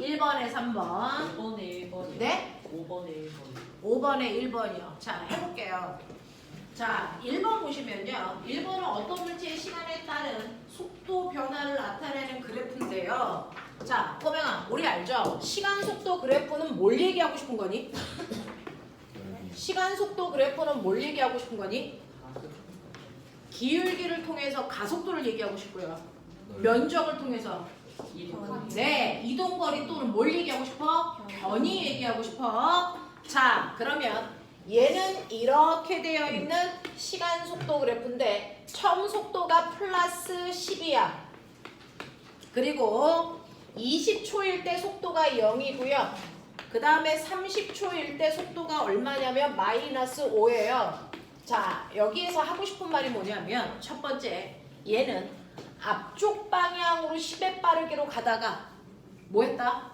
1번에 3번. 5번에 1번이요. 네? 5번에 1번. 5번에 1번이요. 자, 해볼게요. 자, 1번 보시면요. 1번은 어떤 물체의 시간에 따른 속도 변화를 나타내는 그래프인데요. 자, 꼬맹아, 우리 알죠? 시간 속도 그래프는 뭘 얘기하고 싶은 거니? 시간 속도 그래프는 뭘 얘기하고 싶은 거니? 기울기를 통해서 가속도를 얘기하고 싶고요. 면적을 통해서 네, 이동거리 또는 뭘 얘기하고 싶어? 변이 얘기하고 싶어. 자, 그러면 얘는 이렇게 되어 있는 시간 속도 그래프인데 처음 속도가 플러스 10이야. 그리고 20초일 때 속도가 0이고요. 그 다음에 30초일 때 속도가 얼마냐면 마이너스 5예요. 자, 여기에서 하고 싶은 말이 뭐냐면 첫 번째, 얘는 앞쪽 방향으로 10의 빠르기로 가다가 뭐 했다?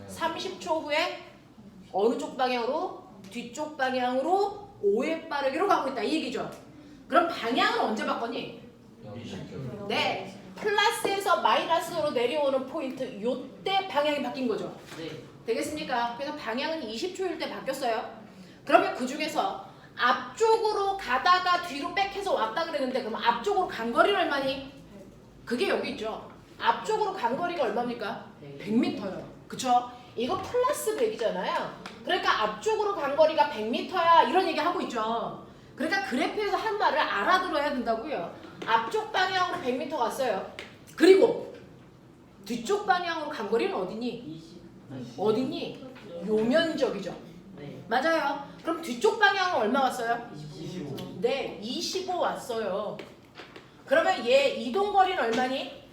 30초 후에 어느 쪽 방향으로? 뒤쪽 방향으로 5의 빠르기로 가고 있다 이 얘기죠. 그럼 방향은 언제 바꿨니? 네, 플러스에서 마이너스로 내려오는 포인트 요때 방향이 바뀐 거죠. 네. 되겠습니까? 그래서 방향은 20초일 때 바뀌었어요. 그러면 그 중에서 앞쪽으로 가다가 뒤로 백해서 왔다 그랬는데 그럼 앞쪽으로 간 거리는 얼마니? 그게 여기 있죠. 앞쪽으로 간 거리가 얼마입니까? 100m요. 그쵸? 이거 플러스 100이잖아요. 그러니까 앞쪽으로 간 거리가 100m야 이런 얘기 하고 있죠. 그러니까 그래프에서 한 말을 알아들어야 된다고요. 앞쪽 방향으로 100m 갔어요. 그리고 뒤쪽 방향으로 간 거리는 어디니? 20. 어디니? 요 면적이죠. 네. 맞아요. 그럼 뒤쪽 방향은 얼마 왔어요? 25. 네, 25 왔어요. 그러면 얘 이동거리는 얼마니?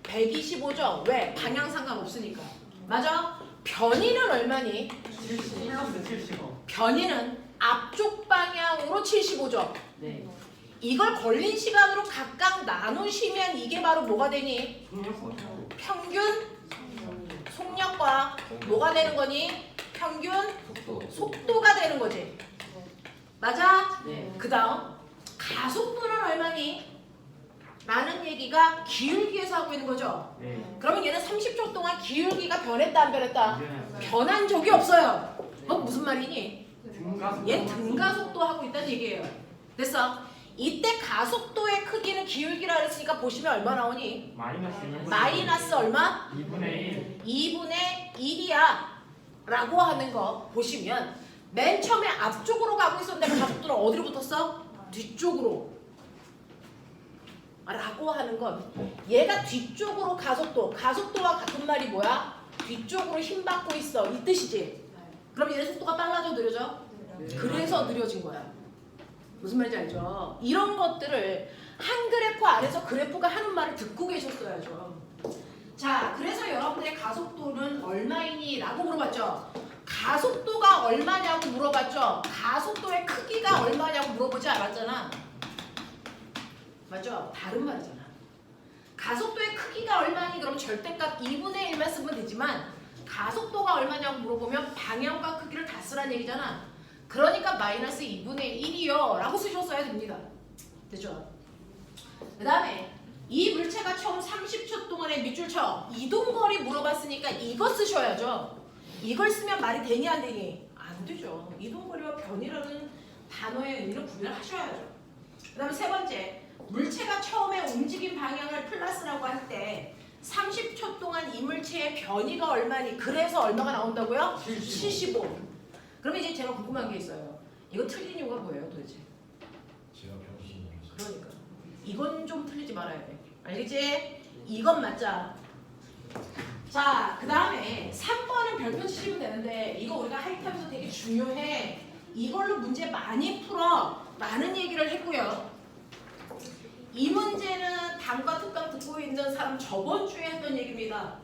125죠. 왜? 방향 상관없으니까. 맞아? 변이는 얼마니? 70. 플러스 75. 변이는 앞쪽 방향으로 75죠. 네. 이걸 걸린 시간으로 각각 나누시면 이게 바로 뭐가 되니? 평균 속력과 뭐가 되는 거니? 평균 속도가 되는 거지. 맞아? 네. 그 다음 가속도는 얼마니? 라는 얘기가 기울기에서 하고 있는 거죠. 네. 그러면 얘는 30초 동안 기울기가 변했다 안 변했다? 변한 적이 없어요. 무슨 말이니? 얘 등가속도 하고 있다는 얘기예요. 됐어? 이때 가속도의 크기는 기울기라 그랬으니까 보시면 얼마 나오니? 마이너스 얼마? 2분의 1. 2분의 1이야 라고 하는 거 보시면 맨 처음에 앞쪽으로 가고 있었는데 가속도는 어디로 붙었어? 뒤쪽으로 라고 하는 건 얘가 뒤쪽으로 가속도와 같은 말이 뭐야? 뒤쪽으로 힘 받고 있어 이 뜻이지. 그럼 얘의 속도가 빨라져 느려져? 그래서 느려진 거야. 무슨 말인지 알죠? 이런 것들을 한 그래프 안에서 그래프가 하는 말을 듣고 계셨어야죠. 자, 그래서 여러분들의 가속도는 얼마이니? 라고 물어봤죠. 가속도가 얼마냐고 물어봤죠. 가속도의 크기가 얼마냐고 물어보지 않았잖아. 맞죠? 다른 말이잖아. 가속도의 크기가 얼마니? 그럼 절대값 2분의 1만 쓰면 되지만 가속도가 얼마냐고 물어보면 방향과 크기를 다 쓰라는 얘기잖아. 그러니까 마이너스 2분의 1이요 라고 쓰셨어야 됩니다. 됐죠? 그 다음에 이 물체가 총 30초 동안의 밑줄 쳐 이동거리 물어봤으니까 이거 쓰셔야죠. 이걸 쓰면 말이 되니 안 되니? 안 되죠. 이동거리와 변이라는 단어의 의미를 구별하셔야죠. 그 다음에 세 번째, 물체가 처음에 움직인 방향을 플러스라고 할 때 30초 동안 이 물체의 변이가 얼마니? 그래서 얼마가 나온다고요? 75. 그러면 이제 제가 궁금한 게 있어요. 이거 틀린 이유가 뭐예요 도대체? 제가 병신이라서. 그러니까 이건 좀 틀리지 말아야 돼. 알겠지? 이건 맞자. 자, 그 다음에 3번은 별표 치시면 되는데 이거 우리가 하이탑에서 되게 중요해. 이걸로 문제 많이 풀어 라는 얘기를 했고요. 이 문제는 단과 특강 듣고 있는 사람 저번 주에 했던 얘기입니다.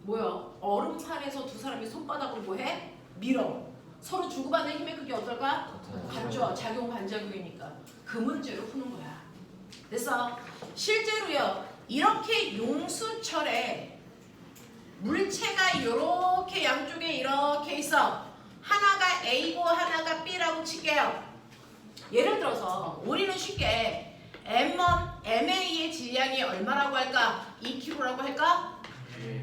뭐요? 얼음판에서 두 사람이 손바닥으로 뭐해? 밀어. 서로 주고받는 힘의 크기 어떨까? 같죠. 작용 반작용이니까. 그 문제로 푸는 거야. 됐어? 실제로요. 이렇게 용수철에 물체가 이렇게 양쪽에 이렇게 있어. 하나가 A고 하나가 B라고 칠게요. 예를 들어서 우리는 쉽게 M1, MA의 질량이 얼마라고 할까? 2kg라고 할까?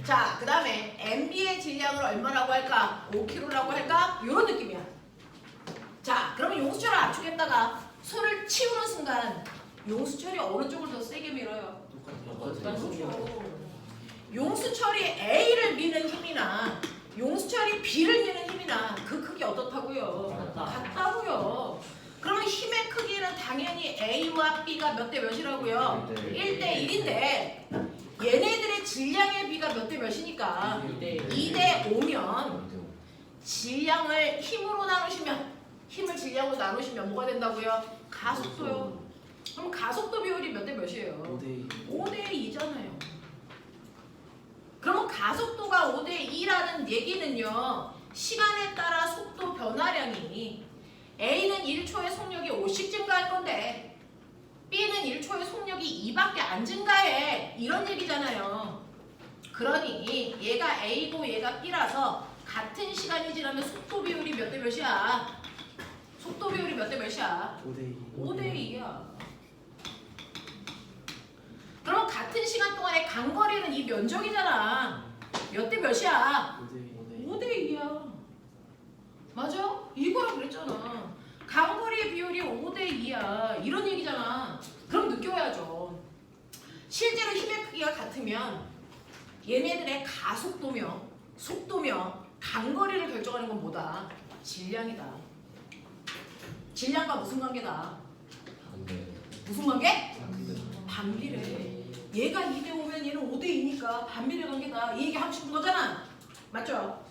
자, 그 다음에 MB의 질량을 얼마라고 할까? 5kg라고 할까? 이런 느낌이야. 자, 그러면 용수철을 압축했다가 손을 치우는 순간 용수철이 어느 쪽을 더 세게 밀어요? 그렇죠. 용수철이 A를 미는 힘이나 용수철이 B를 미는 힘이나 그 크기 어떻다고요? 같다고요. 그러면 힘의 크기는 당연히 A와 B가 몇 대 몇이라고요? 1대 1인데 얘네들의 질량의 비가 몇 대 몇이니까 2대 5면 질량을 힘으로 나누시면 힘을 질량으로 나누시면 뭐가 된다고요? 가속도요. 그럼 가속도 비율이 몇 대 몇이에요? 5대 2잖아요. 그러면 가속도가 5대 2라는 얘기는요. 시간에 따라 속도 변화량이 A는 1초에 속력이 5씩 증가할 건데 B는 1초에 속력이 2밖에 안 증가해. 이런 얘기잖아요. 그러니 얘가 A고 얘가 B라서 같은 시간이 지나면 속도 비율이 몇 대 몇이야? 속도 비율이 몇 대 몇이야? 5대 2야. 그럼 같은 시간 동안에 간거리는 이 면적이잖아. 몇 대 몇이야? 5대 2야. 맞아? 이거라 그랬잖아. 간거리의 비율이 5대 2야. 이런 얘기잖아. 그럼 느껴야죠. 실제로 힘의 크기가 같으면 얘네들의 가속도며 속도며 간거리를 결정하는 건 뭐다? 질량이다. 질량과 무슨 관계다? 무슨 관계? 반비례. 얘가 2대 5면 얘는 5대 2니까 반비례 관계다. 이 얘기 하고 싶은 거잖아. 맞죠?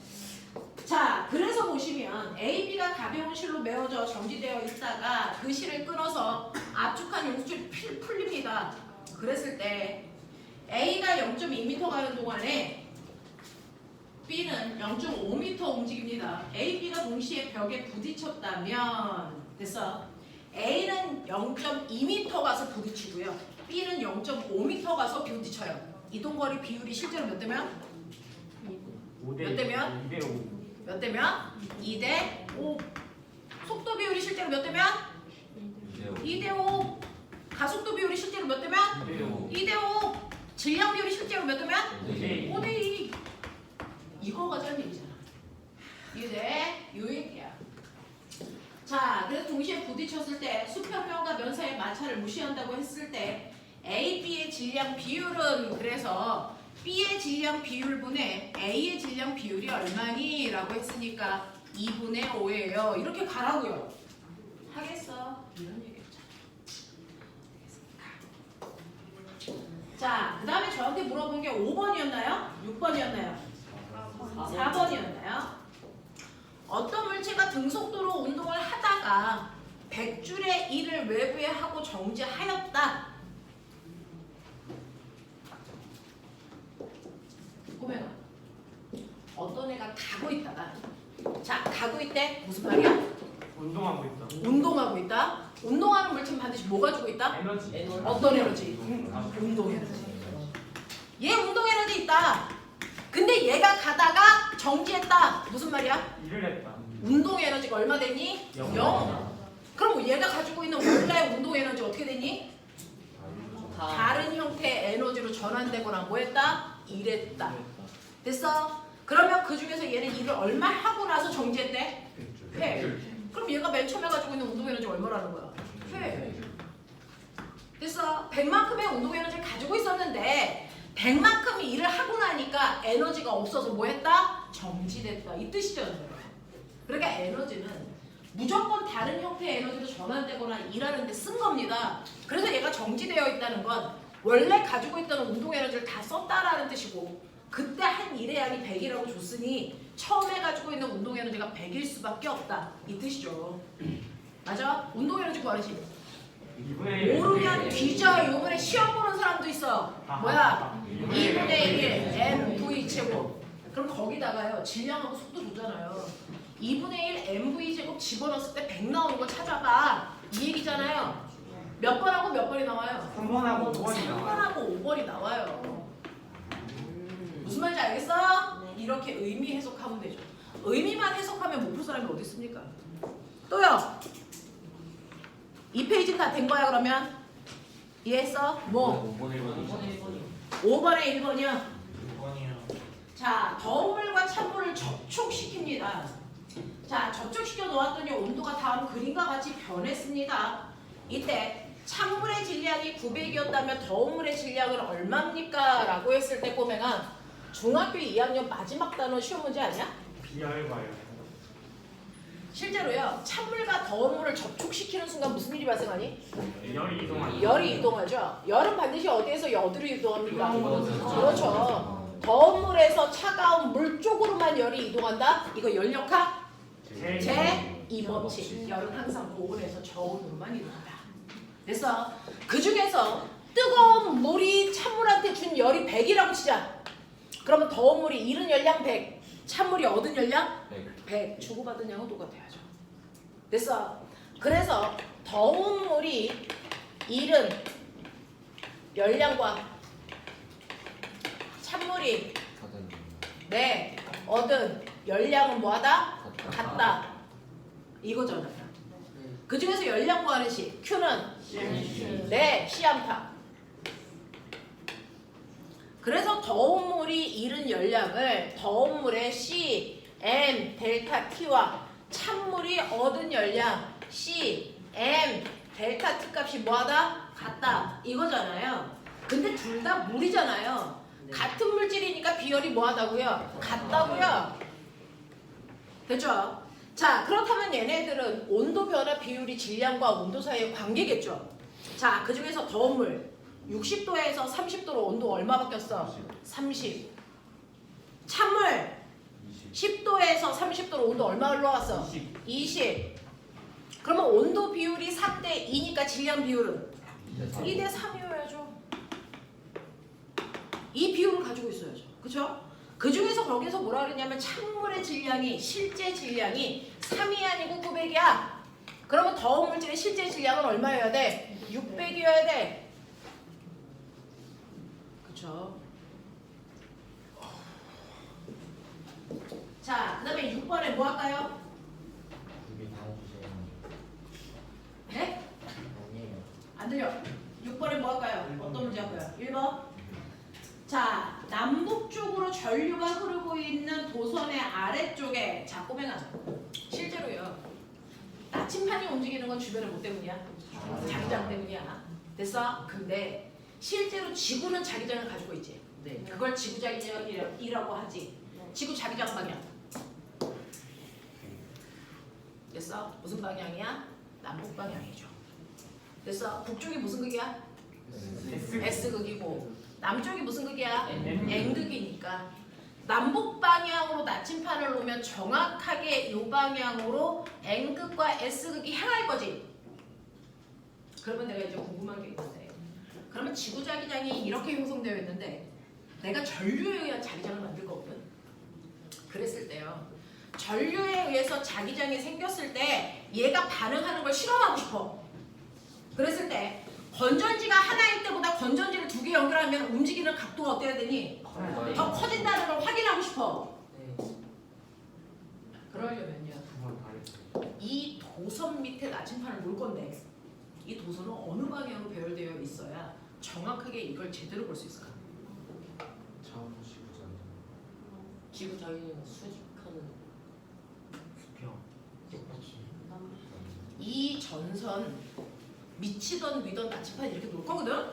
자, 그래서 보시면 A, B가 가벼운 실로 메어져 정지되어 있다가 그 실을 끊어서 압축한 용수철이 풀립니다. 그랬을 때 A가 0.2m 가는 동안에 B는 0.5m 움직입니다. A, B가 동시에 벽에 부딪혔다면 됐어. A는 0.2m 가서 부딪히고요. B는 0.5m 가서 부딪혀요. 이동거리 비율이 실제로 몇 대면? 몇 대면? 2대 5. 몇 대면? 2대 5. 속도 비율이 실제로 몇 대면? 2대 5. 가속도 비율이 실제로 몇 대면? 2대 5. 질량 비율이 실제로 몇 대면? 5대 2. 이거가 짧은 얘기잖아. 이제 요 얘기야. 자, 그래서 동시에 부딪혔을 때 수평면과 면사의 마찰을 무시한다고 했을 때 A, B의 질량 비율은 그래서 B의 질량 비율분의 A의 질량 비율이 얼마니? 라고 했으니까 2분의 5예요. 이렇게 가라고요. 하겠어. 이런 얘기였잖아. 자, 그 다음에 저한테 물어본 게 5번이었나요? 6번이었나요? 4번이었나요? 어떤 물체가 등속도로 운동을 하다가 100줄의 일을 외부에 하고 정지하였다. 보면 어떤 애가 가고 있다가 자, 가고 있대. 무슨 말이야? 운동하고 있다. 운동하고 있다. 운동하는 물체는 반드시 뭐 가지고 있다? 에너지. 어떤 에너지? 운동 에너지. 얘 운동 에너지 있다. 근데 얘가 가다가 정지했다. 무슨 말이야? 일을 했다. 운동 에너지가 얼마 됐니? 0. 그럼 얘가 가지고 있는 원래의 운동 에너지 어떻게 됐니? 다른 형태의 에너지로 전환되거나 뭐 했다? 일했다. 됐어? 그러면 그 중에서 얘는 일을 얼마 하고 나서 정지했대? 회. 그럼 얘가 맨 처음에 가지고 있는 운동 에너지 얼마라는 거야? 회. 됐어? 100만큼의 운동 에너지를 가지고 있었는데 100만큼 일을 하고 나니까 에너지가 없어서 뭐 했다? 정지됐다. 이 뜻이죠. 그러니까 에너지는 무조건 다른 형태의 에너지로 전환되거나 일하는 데 쓴 겁니다. 그래서 얘가 정지되어 있다는 건 원래 가지고 있던 운동 에너지를 다 썼다라는 뜻이고 그때 한 일의 양이 100이라고 줬으니 처음에 가지고 있는 운동 에너지가 100일 수밖에 없다. 이 뜻이죠. 맞아? 운동 에너지 구하시. 모르면 뒤져. 요번에 시험 보는 사람도 있어. 뭐야? 2분의 1 mv 제곱. 그럼 거기다가요. 질량하고 속도 줬잖아요. 2분의 1 mv 제곱 집어넣었을 때 100 나오는 거 찾아봐. 이 얘기잖아요. 몇 번하고 몇 번이 나와요? 3번하고 5번이 나와요. 3번하고 5번이 나와요. 무슨 말인지 알겠어? 이렇게 의미 해석하면 되죠. 의미만 해석하면 못 풀 사람이 어디 있습니까? 또요. 이 페이지는 다 된 거야 그러면? 이해했어? 뭐? 5번 1번 5번에 1번이야. 6번이요. 자, 더운 물과 찬물을 접촉시킵니다. 자, 접촉시켜 놓았더니 온도가 다음 그림과 같이 변했습니다. 이때 찬물의 질량이 900이었다면 더운 물의 질량은 얼마입니까? 라고 했을 때 꼬맹아, 중학교 2학년 마지막 단원 시험 문제 아니야? 비알바요. 실제로요, 찬물과 더운 물을 접촉시키는 순간 무슨 일이 발생하니? 열이 이동하는. 열이 이동하죠. 열은 반드시 어디에서 어디로 이동합니까? 뜨거운 그렇죠. 더운 물에서 차가운 물 쪽으로만 열이 이동한다? 이거 열역학 제2법칙. 열은 항상 고온에서 저온으로만 이동한다. 그래서 그 중에서 뜨거운 물이 찬물한테 준 열이 100이라고 치자. 그러면 더운 물이 잃은 열량 100, 찬물이 얻은 열량 100. 주고받은 양은 똑같아야죠. 됐어. 그래서 더운 물이 잃은 열량과 찬물이 얻은 열량은 뭐하다? 같다. 이거잖아요. 그 중에서 열량 구하는 식 Q는 C암타. 그래서 더운 물이 잃은 열량을 더운 물의 C, M, 델타 T와 찬물이 얻은 열량 C, M, 델타 T 값이 뭐하다? 같다. 이거잖아요. 근데 둘 다 물이잖아요. 같은 물질이니까 비열이 뭐하다고요? 같다고요. 됐죠? 자, 그렇다면 얘네들은 온도 변화 비율이 질량과 온도 사이의 관계겠죠? 자, 그 중에서 더운 물 60도에서 30도로 온도 얼마 바뀌었어? 30. 찬물 10도에서 30도로 온도 얼마 올라왔어? 20. 그러면 온도 비율이 3대 2니까 질량 비율은 2대 3이어야죠. 이 비율을 가지고 있어야죠. 그쵸? 그 중에서 거기서 뭐라 그랬냐면 찬물의 질량이 실제 질량이 3이 아니고 900이야. 그러면 더운 물질의 실제 질량은 얼마여야 돼? 600이어야 돼. 그쵸? 자, 그 다음에 6번에 뭐 할까요? 네? 안 들려. 6번에 뭐 할까요? 어떤 문제 할까요? 1번. 자, 남북쪽으로 전류가 흐르고 있는 도선의 아래쪽에, 자, 꼬맹아, 실제로요, 나침판이 움직이는 건 주변의 뭐 때문이야? 자기장 때문이야. 됐어? 근데 실제로 지구는 자기장을 가지고 있지. 네. 그걸 지구 자기장이라고 하지. 지구 자기장 방향. 됐어? 무슨 방향이야? 남북 방향이죠. 됐어? 북쪽이 무슨 극이야? S극이고 남쪽이 무슨 극이야? N극이니까 남북 방향으로 나침판을 놓으면 정확하게 이 방향으로 N극과 S극이 향할 거지. 그러면 내가 이제 궁금한 게 있는데, 그러면 지구 자기장이 이렇게 형성되어 있는데 내가 전류에 의한 자기장을 만들 거거든. 그랬을 때요, 전류에 의해서 자기장이 생겼을 때 얘가 반응하는 걸 실험하고 싶어. 그랬을 때 건전지가 하나일 때보다 건전지를 2개 연결하면 움직이는 각도가 어때야 되니? 더 커진다는 걸 확인하고 싶어. 그러려면요, 이 도선 밑에 나침판을 놓을 건데 이 도선은 어느 방향으로 배열되어 있어야 정확하게 이걸 제대로 볼 수 있을까? 지구 자기는 수직하는 이 전선 미치던 위던 나침판이 이렇게 놓을 거거든?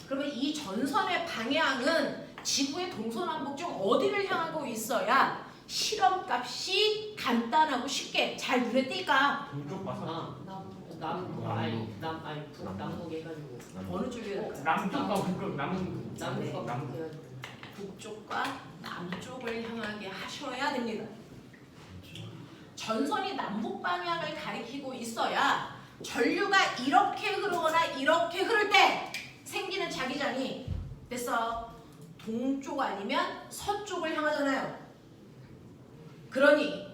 그러면 이 전선의 방향은 지구의 동서남북 중 어디를 향하고 있어야 실험값이 간단하고 쉽게 잘 눈에 띄까? 동쪽 봐서. 북남북 해가지고 어느 쪽이야? 남쪽과 북극, 남극. 남북 해가지고 북쪽과 남쪽을 향하게 하셔야 됩니다. 전선이 남북 방향을 가리키고 있어야 전류가 이렇게 흐르거나 이렇게 흐를 때 생기는 자기장이, 됐어, 동쪽 아니면 서쪽을 향하잖아요. 그러니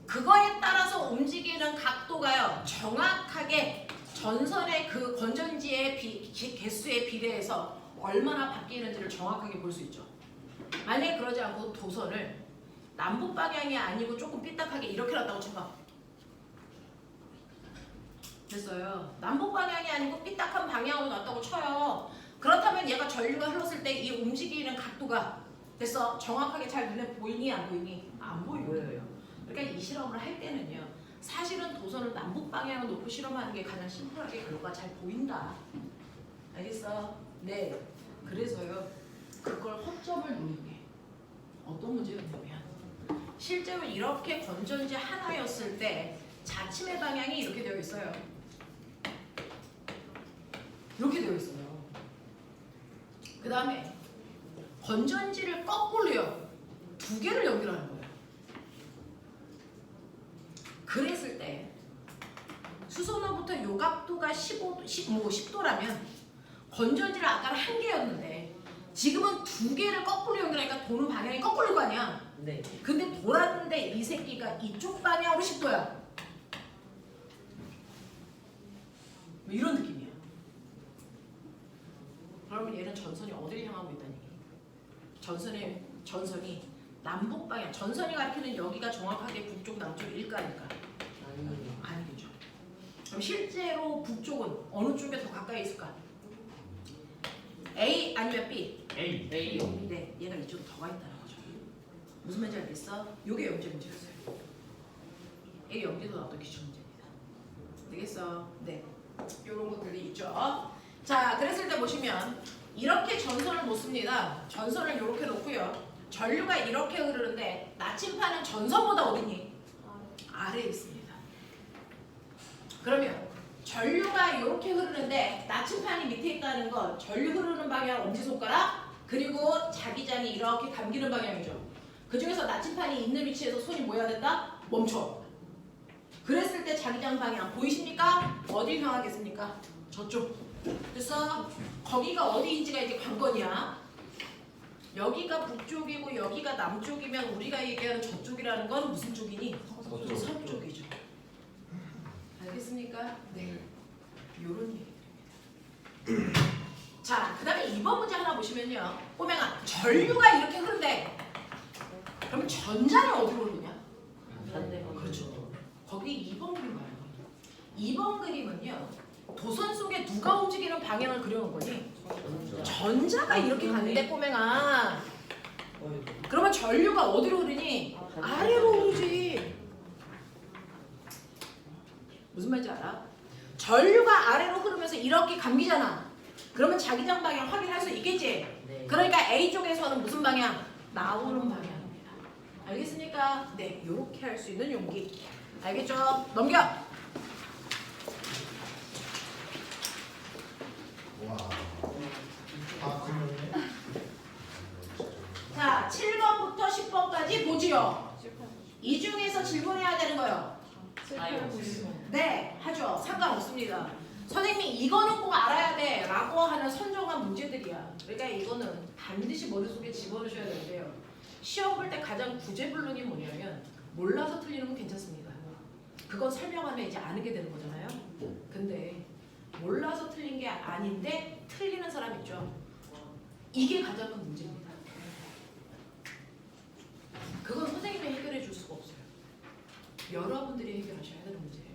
그거에 따라서 움직이는 각도가요, 정확하게 전선의 그 건전지의 개수에 비례해서 얼마나 바뀌는지를 정확하게 볼 수 있죠. 만약에 그러지 않고 도선을 남북 방향이 아니고 조금 삐딱하게 이렇게 놨다고 쳐봐. 됐어요. 남북 방향이 아니고 삐딱한 방향으로 놨다고 쳐요. 그렇다면 얘가 전류가 흘렀을 때 이 움직이는 각도가 됐어? 정확하게 잘 눈에 보이니 안 보이니? 안 보여요. 그러니까 이 실험을 할 때는요. 사실은 도선을 남북 방향으로 놓고 실험하는 게 가장 심플하게 결과가 잘 보인다. 알겠어? 네. 그래서요. 그걸 허점을 노린 게 어떤 문제였냐면 실제로 이렇게 건전지 하나였을 때 자침의 방향이 이렇게 되어 있어요. 이렇게 되어 있어요. 그 다음에 건전지를 거꾸로요. 두 개를 연결하는 거예요. 그랬을 때 수소로부터 요각도가 10도라면 건전지를 아까는 한 개였는데 지금은 두 개를 거꾸로 연결하니까 도는 방향이 거꾸로일 거 아니야. 네. 근데 돌았는데 이 새끼가 이쪽 방향으로 10도야. 뭐 이런 느낌이야. 그러면 얘는 전선이 어디를 향하고 있다는 얘기? 전선이 남북 방향. 전선이 가리키는 여기가 정확하게 북쪽 남쪽 일가니까. 아니에요. 아니겠죠. 그럼 실제로 북쪽은 어느 쪽에 더 가까이 있을까? A 아니면 B? A. A요. 네, 얘가 이쪽에 더 가 있다는 거죠. 무슨 말인지 알겠어? 요게 영재 문제였어요. A 영재도 나왔던 기출 문제입니다. 되겠어? 네. 요런 것들이 있죠. 자, 그랬을 때 보시면 이렇게 전선을 놓습니다. 전선을 이렇게 놓고요. 전류가 이렇게 흐르는데 나침판은 전선보다 어디니? 아래에 있습니다. 그러면 전류가 이렇게 흐르는데 나침판이 밑에 있다는 건 전류 흐르는 방향 엄지손가락 그리고 자기장이 이렇게 감기는 방향이죠. 그 중에서 나침판이 있는 위치에서 손이 뭐 해야 된다? 멈춰. 그랬을 때 자기장 방향 보이십니까? 어딜 향하겠습니까? 저쪽. 그래서 거기가 어디인지가 이제 관건이야. 여기가 북쪽이고 여기가 남쪽이면 우리가 얘기하는 저쪽이라는 건 무슨 쪽이니? 서쪽. 서쪽이죠. 알겠습니까? 네. 요런 얘기입니다. 자, 그 다음에 2번 문제 하나 보시면요. 꼬맹아, 전류가 이렇게 흐른대. 그럼 전자는 어디로 흐르냐? 반대방. 그렇죠. 거기 2번 그림 봐요. 2번 그림은요. 도선 속에 누가 움직이는 방향을 그려놓은 거니? 전자가 이렇게 가는데 꼬맹아. 그러면 전류가 어디로 흐르니? 아래로 흐르지. 무슨 말인지 알아? 전류가 아래로 흐르면서 이렇게 감기잖아. 그러면 자기장 방향 확인할 수 있겠지? 네. 그러니까 A쪽에서는 무슨 방향? 나오는 방향입니다. 알겠습니까? 네, 이렇게 할 수 있는 용기. 알겠죠? 넘겨! 와. 아, 그러네. 자, 7번부터 10번까지 보지요. 이 중에서 질문해야 되는 거요. 아요. 네, 하죠. 상관없습니다. 선생님이 이거는 꼭 알아야 돼 라고 하는 선정한 문제들이야. 그러니까 이거는 반드시 머릿속에 집어넣으셔야 되는데요. 시험 볼 때 가장 구제불능이 뭐냐면 몰라서 틀리는 건 괜찮습니다. 그건 설명하면 이제 아는 게 되는 거잖아요. 근데 몰라서 틀린 게 아닌데 틀리는 사람 있죠. 이게 가장 큰 문제입니다. 그건 선생님이 해결해 줄 수가 없어요. 여러분들이 해결하셔야 되는 문제예요.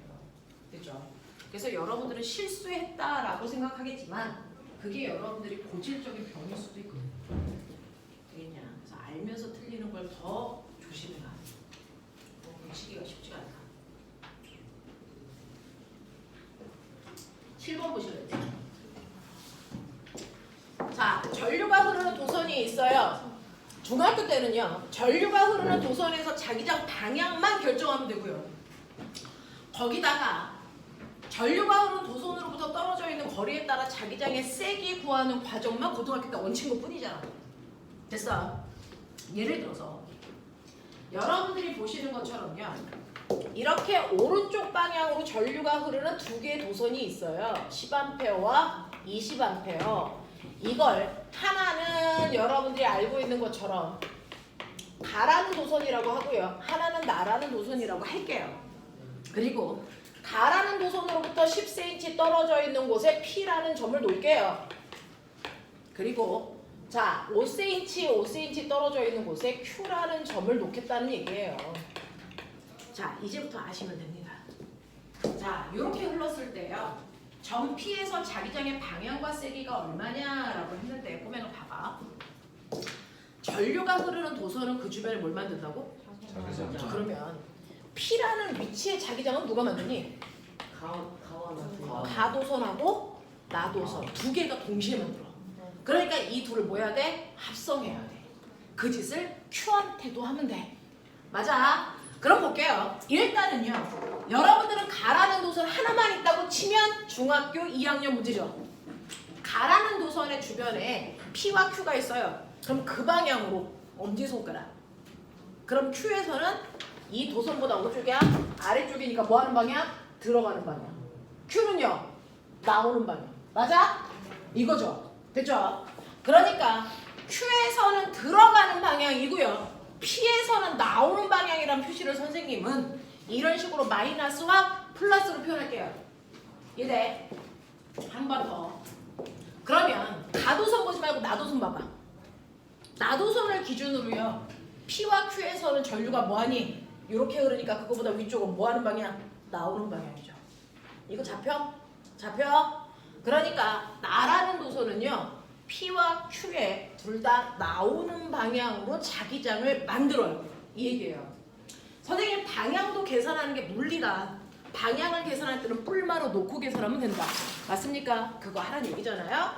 그렇죠? 그래서 여러분들은 실수했다라고 생각하겠지만 그게 여러분들이 고질적인 병일 수도 있거든요. 되겠냐? 그래서 알면서 틀리는 걸 더 조심해라. 시기가 쉽지가 않다. 7번 보시겠죠? 자, 전류가 흐르는 도선이 있어요. 중학교 때는요. 전류가 흐르는 도선에서 자기장 방향만 결정하면 되고요. 거기다가 전류가 흐르는 도선으로부터 떨어져 있는 거리에 따라 자기장의 세기 구하는 과정만 고등학교 때 얹힌 것뿐이잖아. 됐어? 예를 들어서 여러분들이 보시는 것처럼요. 이렇게 오른쪽 방향으로 전류가 흐르는 두 개의 도선이 있어요. 10A와 20A. 이걸 하나는 여러분들이 알고 있는 것처럼 가라는 도선이라고 하고요. 하나는 나라는 도선이라고 할게요. 그리고 가라는 도선으로부터 10cm 떨어져 있는 곳에 P라는 점을 놓을게요. 그리고 자 5cm 떨어져 있는 곳에 Q라는 점을 놓겠다는 얘기예요. 자 이제부터 아시면 됩니다. 자 이렇게 흘렀을 때요. 점 P에서 자기장의 방향과 세기가 얼마냐라고 했는데 꼬맹아 봐봐. 전류가 흐르는 도선은 그 주변에 뭘 만든다고? 자기장. 그러면 P라는 위치의 자기장은 누가 만드니? 가와나 가도선하고 나도선 두 개가 동시에 만들어. 그러니까 이 둘을 뭐 해야 돼? 합성해야 돼. 그 짓을 Q한테도 하면 돼. 맞아. 그럼 볼게요. 일단은요. 여러분들은 가라는 도선 하나만 있다고 치면 중학교 2학년 문제죠. 가라는 도선의 주변에 P와 Q가 있어요. 그럼 그 방향으로 엄지손가락. 그럼 Q에서는 이 도선보다 오른쪽이야? 아래쪽이니까 뭐 하는 방향? 들어가는 방향. Q는요? 나오는 방향. 맞아? 이거죠. 됐죠? 그러니까 Q에서는 들어가는 방향이고요. P에서는 나오는 방향이란 표시를 선생님은 이런 식으로 마이너스와 플러스로 표현할게요. 이제 한 번 더. 그러면 가도선 보지 말고 나도선 봐봐. 나도선을 기준으로요. P와 Q에서는 전류가 뭐하니? 이렇게 흐르니까 그거보다 위쪽은 뭐하는 방향? 나오는 방향이죠. 이거 잡혀? 잡혀? 그러니까 나라는 도선은요. P와 Q에 둘 다 나오는 방향으로 자기장을 만들어요. 이 얘기예요. 선생님 방향도 계산하는 게 물리다. 방향을 계산할 때는 뿔마로 놓고 계산하면 된다. 맞습니까? 그거 하라는 얘기잖아요.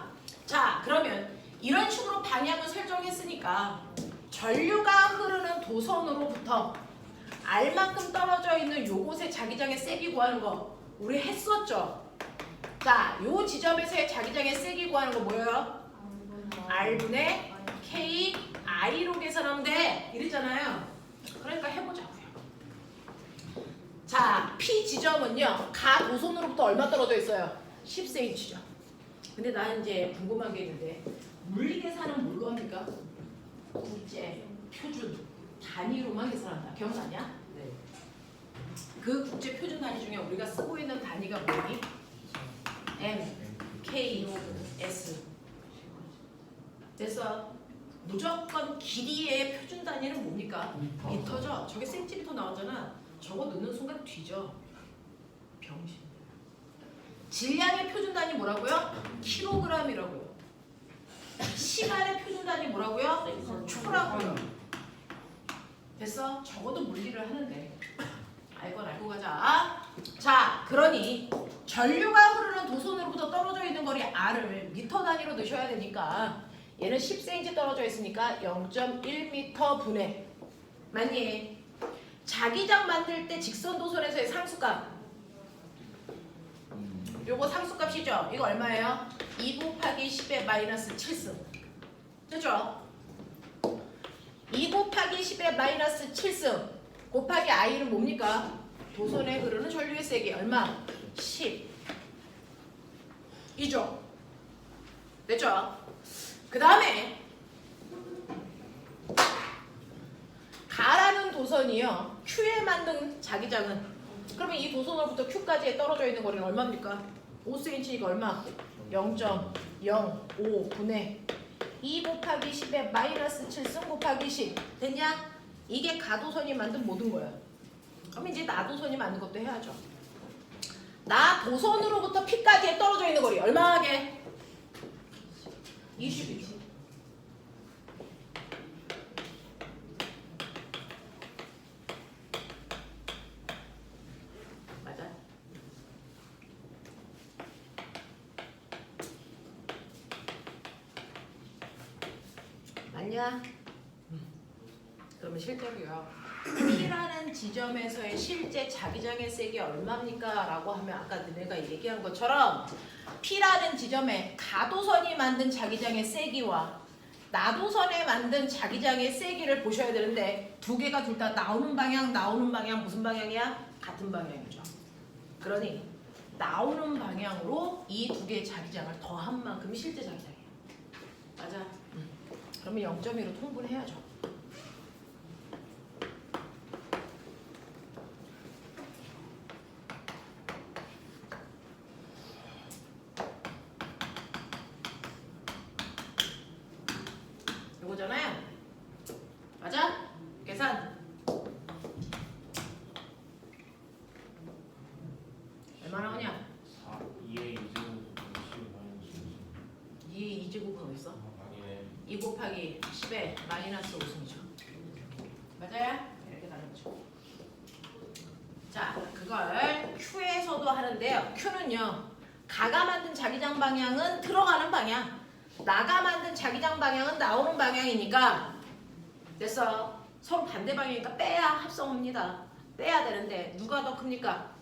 자, 그러면 이런 식으로 방향을 설정했으니까 전류가 흐르는 도선으로부터 R만큼 떨어져 있는 요곳의 자기장의 세기 구하는 거 우리 했었죠? 자, 요 지점에서의 자기장의 세기 구하는 거 뭐예요? R분의 K, I로 계산하면 돼. 이랬잖아요. 그러니까 해보자고요. 자, P 지점은요. 가 도선으로부터 얼마 떨어져 있어요? 10cm죠. 근데 나 이제 궁금한 게 있는데 물리 계산은 뭘로 합니까? 국제, 표준, 단위로만 계산한다. 기억나냐? 네. 그 국제 표준 단위 중에 우리가 쓰고 있는 단위가 뭐니? M, K, S. 됐어. 무조건 길이의 표준 단위는 뭡니까? 미터죠. 저게 센티미터 나왔잖아. 저거 넣는 순간 뒤져. 병신. 질량의 표준 단위 뭐라고요? 킬로그램이라고요. 시간의 표준 단위 뭐라고요? 초라고요. 됐어? 적어도 물리를 하는데 알건 알고 가자. 자, 그러니 전류가 흐르는 도선으로부터 떨어져 있는 거리 R을 미터 단위로 넣으셔야 되니까 얘는 10cm 떨어져 있으니까 0.1m 분의 맞니? 자기장 만들 때 직선 도선에서의 상수값 요거 상수값이죠? 이거 얼마예요? 2 곱하기 10의 마이너스 7승 됐죠? 2 곱하기 10의 마이너스 7승 곱하기 I는 뭡니까? 도선에 흐르는 전류의 세기 얼마? 10 이죠? 됐죠? 그 다음에 가라는 도선이요. Q에 만든 자기장은 그러면 이 도선으로부터 Q까지 떨어져 있는 거리는 얼마입니까? 5cm니까 얼마? 0.05 분의 2 곱하기 10의 마이너스 7승 곱하기 10 됐냐? 이게 가도선이 만든 모든 거야. 그럼 이제 나도선이 만든 것도 해야죠. 나도선으로부터 P까지 떨어져 있는 거리 얼마 하게? 20이지. 맞아. 맞냐? 그러면 실제로요. P라는 지점에서의 실제 자기장의 세기 얼마입니까? 라고 하면 아까 내가 얘기한 것처럼 P라는 지점에 가도선이 만든 자기장의 세기와 나도선에 만든 자기장의 세기를 보셔야 되는데 두 개가 둘 다 나오는 방향 무슨 방향이야? 같은 방향이죠. 그러니 나오는 방향으로 이 두 개의 자기장을 더한 만큼이 실제 자기장이에요. 맞아. 그러면 0.1로 통분을 해야죠. 이거잖아요. 맞아? 계산. 얼마 나오냐? 2의 2제곱 10 마이너스 2의 2제곱은 어딨어? 2. 아니네. 2 곱하기 10의 10에 마이너스 5승이죠. 맞아요? 이렇게 가는 거죠. 자, 그걸 Q에서도 하는데요. Q는요. 가가 만든 자기장 방향은 들어가는 방향, 나가 만든 자기장 방향은 나오는 방향이니까 됐어. 서로 반대 방향이니까 빼야 합성합니다. 빼야 되는데 누가 더 큽니까?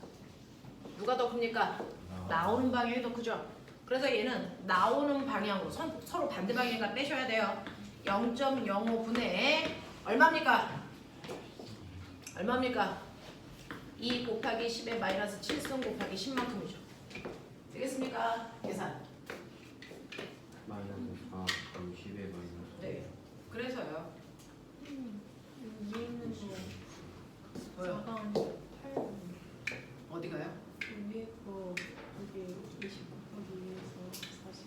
누가 더 큽니까? 나오는 방향이 더 크죠. 그래서 얘는 나오는 방향으로 서로 반대 방향이니까 빼셔야 돼요. 0.05분의 얼마입니까? 얼마입니까? 2 곱하기 10의 마이너스 7승 곱하기 10만큼이죠. 되겠습니까? 계산. 마이너스 4 10에 마이너스 네. 그래서요. 위에는 뭐요? 4가 8 어디가요? 위에 거 여기 20 곱하기 2에서 40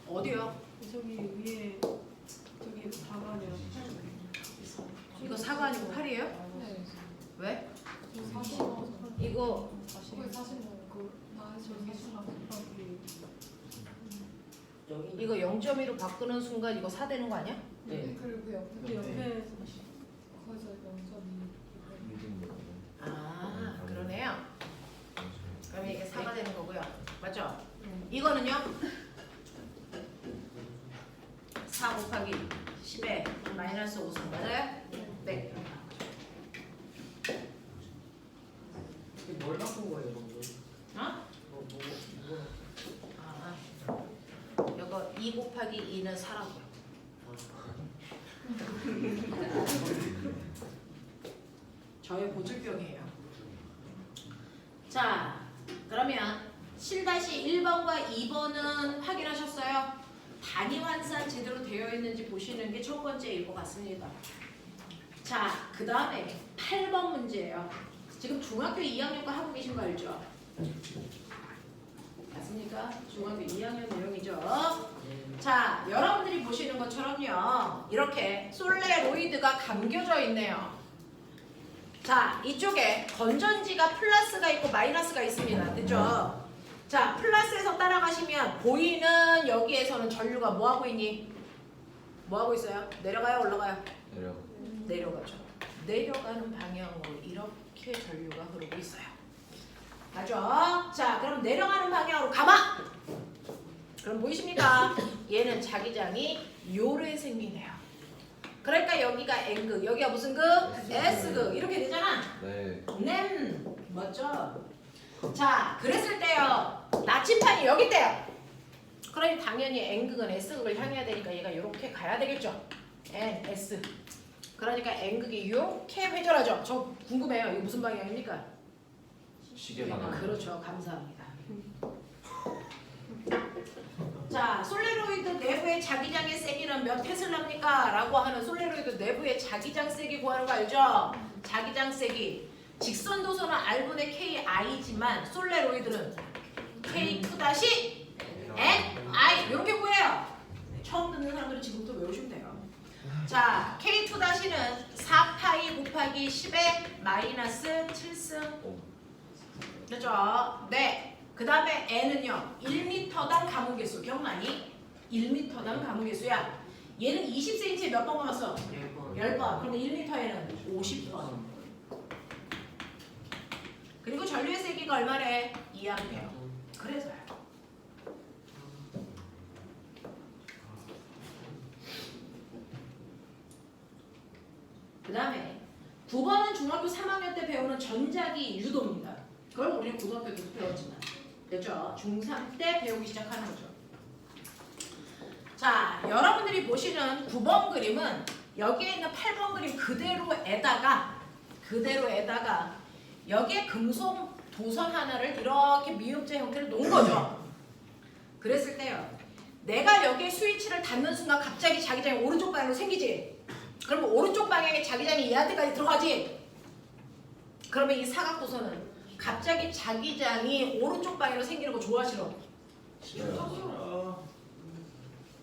어디요? 저기 위에 저기 4가 아니라 8 이거 4가 아니고 8이에요? 네. 왜? 40 이거 거기 40 저기 40 곱하기 여기 이거 0.1로 바꾸는 순간 이거 4 되는 거 아니야? 네. 그리고 그 옆에 거기서 0.2 아, 그러네요. 그러면 이게 4가 되는 거고요. 맞죠? 이거는요? 4 곱하기 10에 마이너스 5승 맞아요? 네. 뭘 바꾼 거예요, 방금? 어? 아, 이거 2 곱하기 2는 4라고요. 저의 고질병이에요. 자, 그러면 7-1번과 2번은 확인하셨어요? 단위 환산 제대로 되어 있는지 보시는 게 첫 번째일 것 같습니다. 자, 그 다음에 8번 문제예요. 지금 중학교 2학년과 하고 계신 거 알죠? 맞습니까? 중학교 2학년 내용이죠. 자, 여러분들이 보시는 것처럼요. 이렇게 솔레로이드가 감겨져 있네요. 자, 이쪽에 건전지가 플러스가 있고 마이너스가 있습니다. 됐죠? 자, 플러스에서 따라가시면 보이는 여기에서는 전류가 뭐하고 있니? 뭐하고 있어요? 내려가요? 올라가요? 내려 내려가죠. 내려가는 방향으로 이렇게 전류가 흐르고 있어요. 맞죠? 자, 그럼 내려가는 방향으로 가봐! 그럼 보이십니까? 얘는 자기장이 요래 생기네요. 그러니까 여기가 N극, 여기가 무슨 극? S극. 이렇게 되잖아. 네 맞죠? 자, 그랬을 때요. 나침판이 여기 있대요. 그러니 당연히 N극은 S극을 향해야 되니까 얘가 이렇게 가야 되겠죠. N, S. 그러니까 N극이 이렇게 회전하죠. 저 궁금해요. 이거 무슨 방향입니까? 시계 방향 그렇죠. 감사합니다. 자, 솔레로이드 내부의 자기장의 세기는 몇 테슬라입니까? 라고 하는 솔레로이드 내부의 자기장 세기 구하는 거 알죠? 자기장 세기. 직선 도선은 R분의 KI지만 솔레로이드는 K2-NI 이렇게 구해요. 처음 듣는 사람들은 지금부터 외우시면 돼요. 자, K2-는 4파이 곱하기 10의 마이너스 7승. 됐죠? 네. 그 다음에 N은요. 1m당 가문개수. 기억나니? 1m당 가문개수야. 얘는 20cm에 몇 번 가봤어? 10번. 그런데 1m에는 50번. 그리고 전류의 세기가 얼마래? 2A. 그래서요. 그 다음에 9번은 중학교 3학년 때 배우는 전자기 유도입니다. 그걸 우리는 고등학교 때도 배웠지만 됐죠? 중3 때 배우기 시작하는 거죠. 자, 여러분들이 보시는 9번 그림은 여기에 있는 8번 그림 그대로에다가 여기에 금속 도선 하나를 이렇게 미음자 형태를 놓은 거죠. 그랬을 때요. 내가 여기에 스위치를 닫는 순간 갑자기 자기장이 오른쪽 방향으로 생기지. 그러면 오른쪽 방향에 자기장이 얘한테까지 들어가지. 그러면 이 사각도선은 갑자기 자기장이 오른쪽 방향으로 생기는 거 좋아 싫어?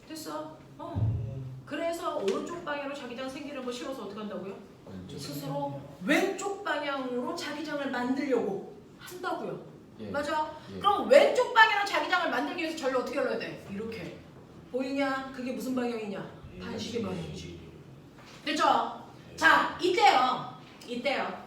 됐어? 그래서 오른쪽 방향으로 자기장 생기는 거 싫어서 어떻게 한다고요? 스스로 왼쪽 방향으로 자기장을 만들려고 한다고요. 예. 맞아? 예. 그럼 왼쪽 방향으로 자기장을 만들기 위해서 전류 어떻게 열어야 돼? 이렇게. 보이냐? 그게 무슨 방향이냐? 반시계 방향이지. 됐죠? 자, 이때요.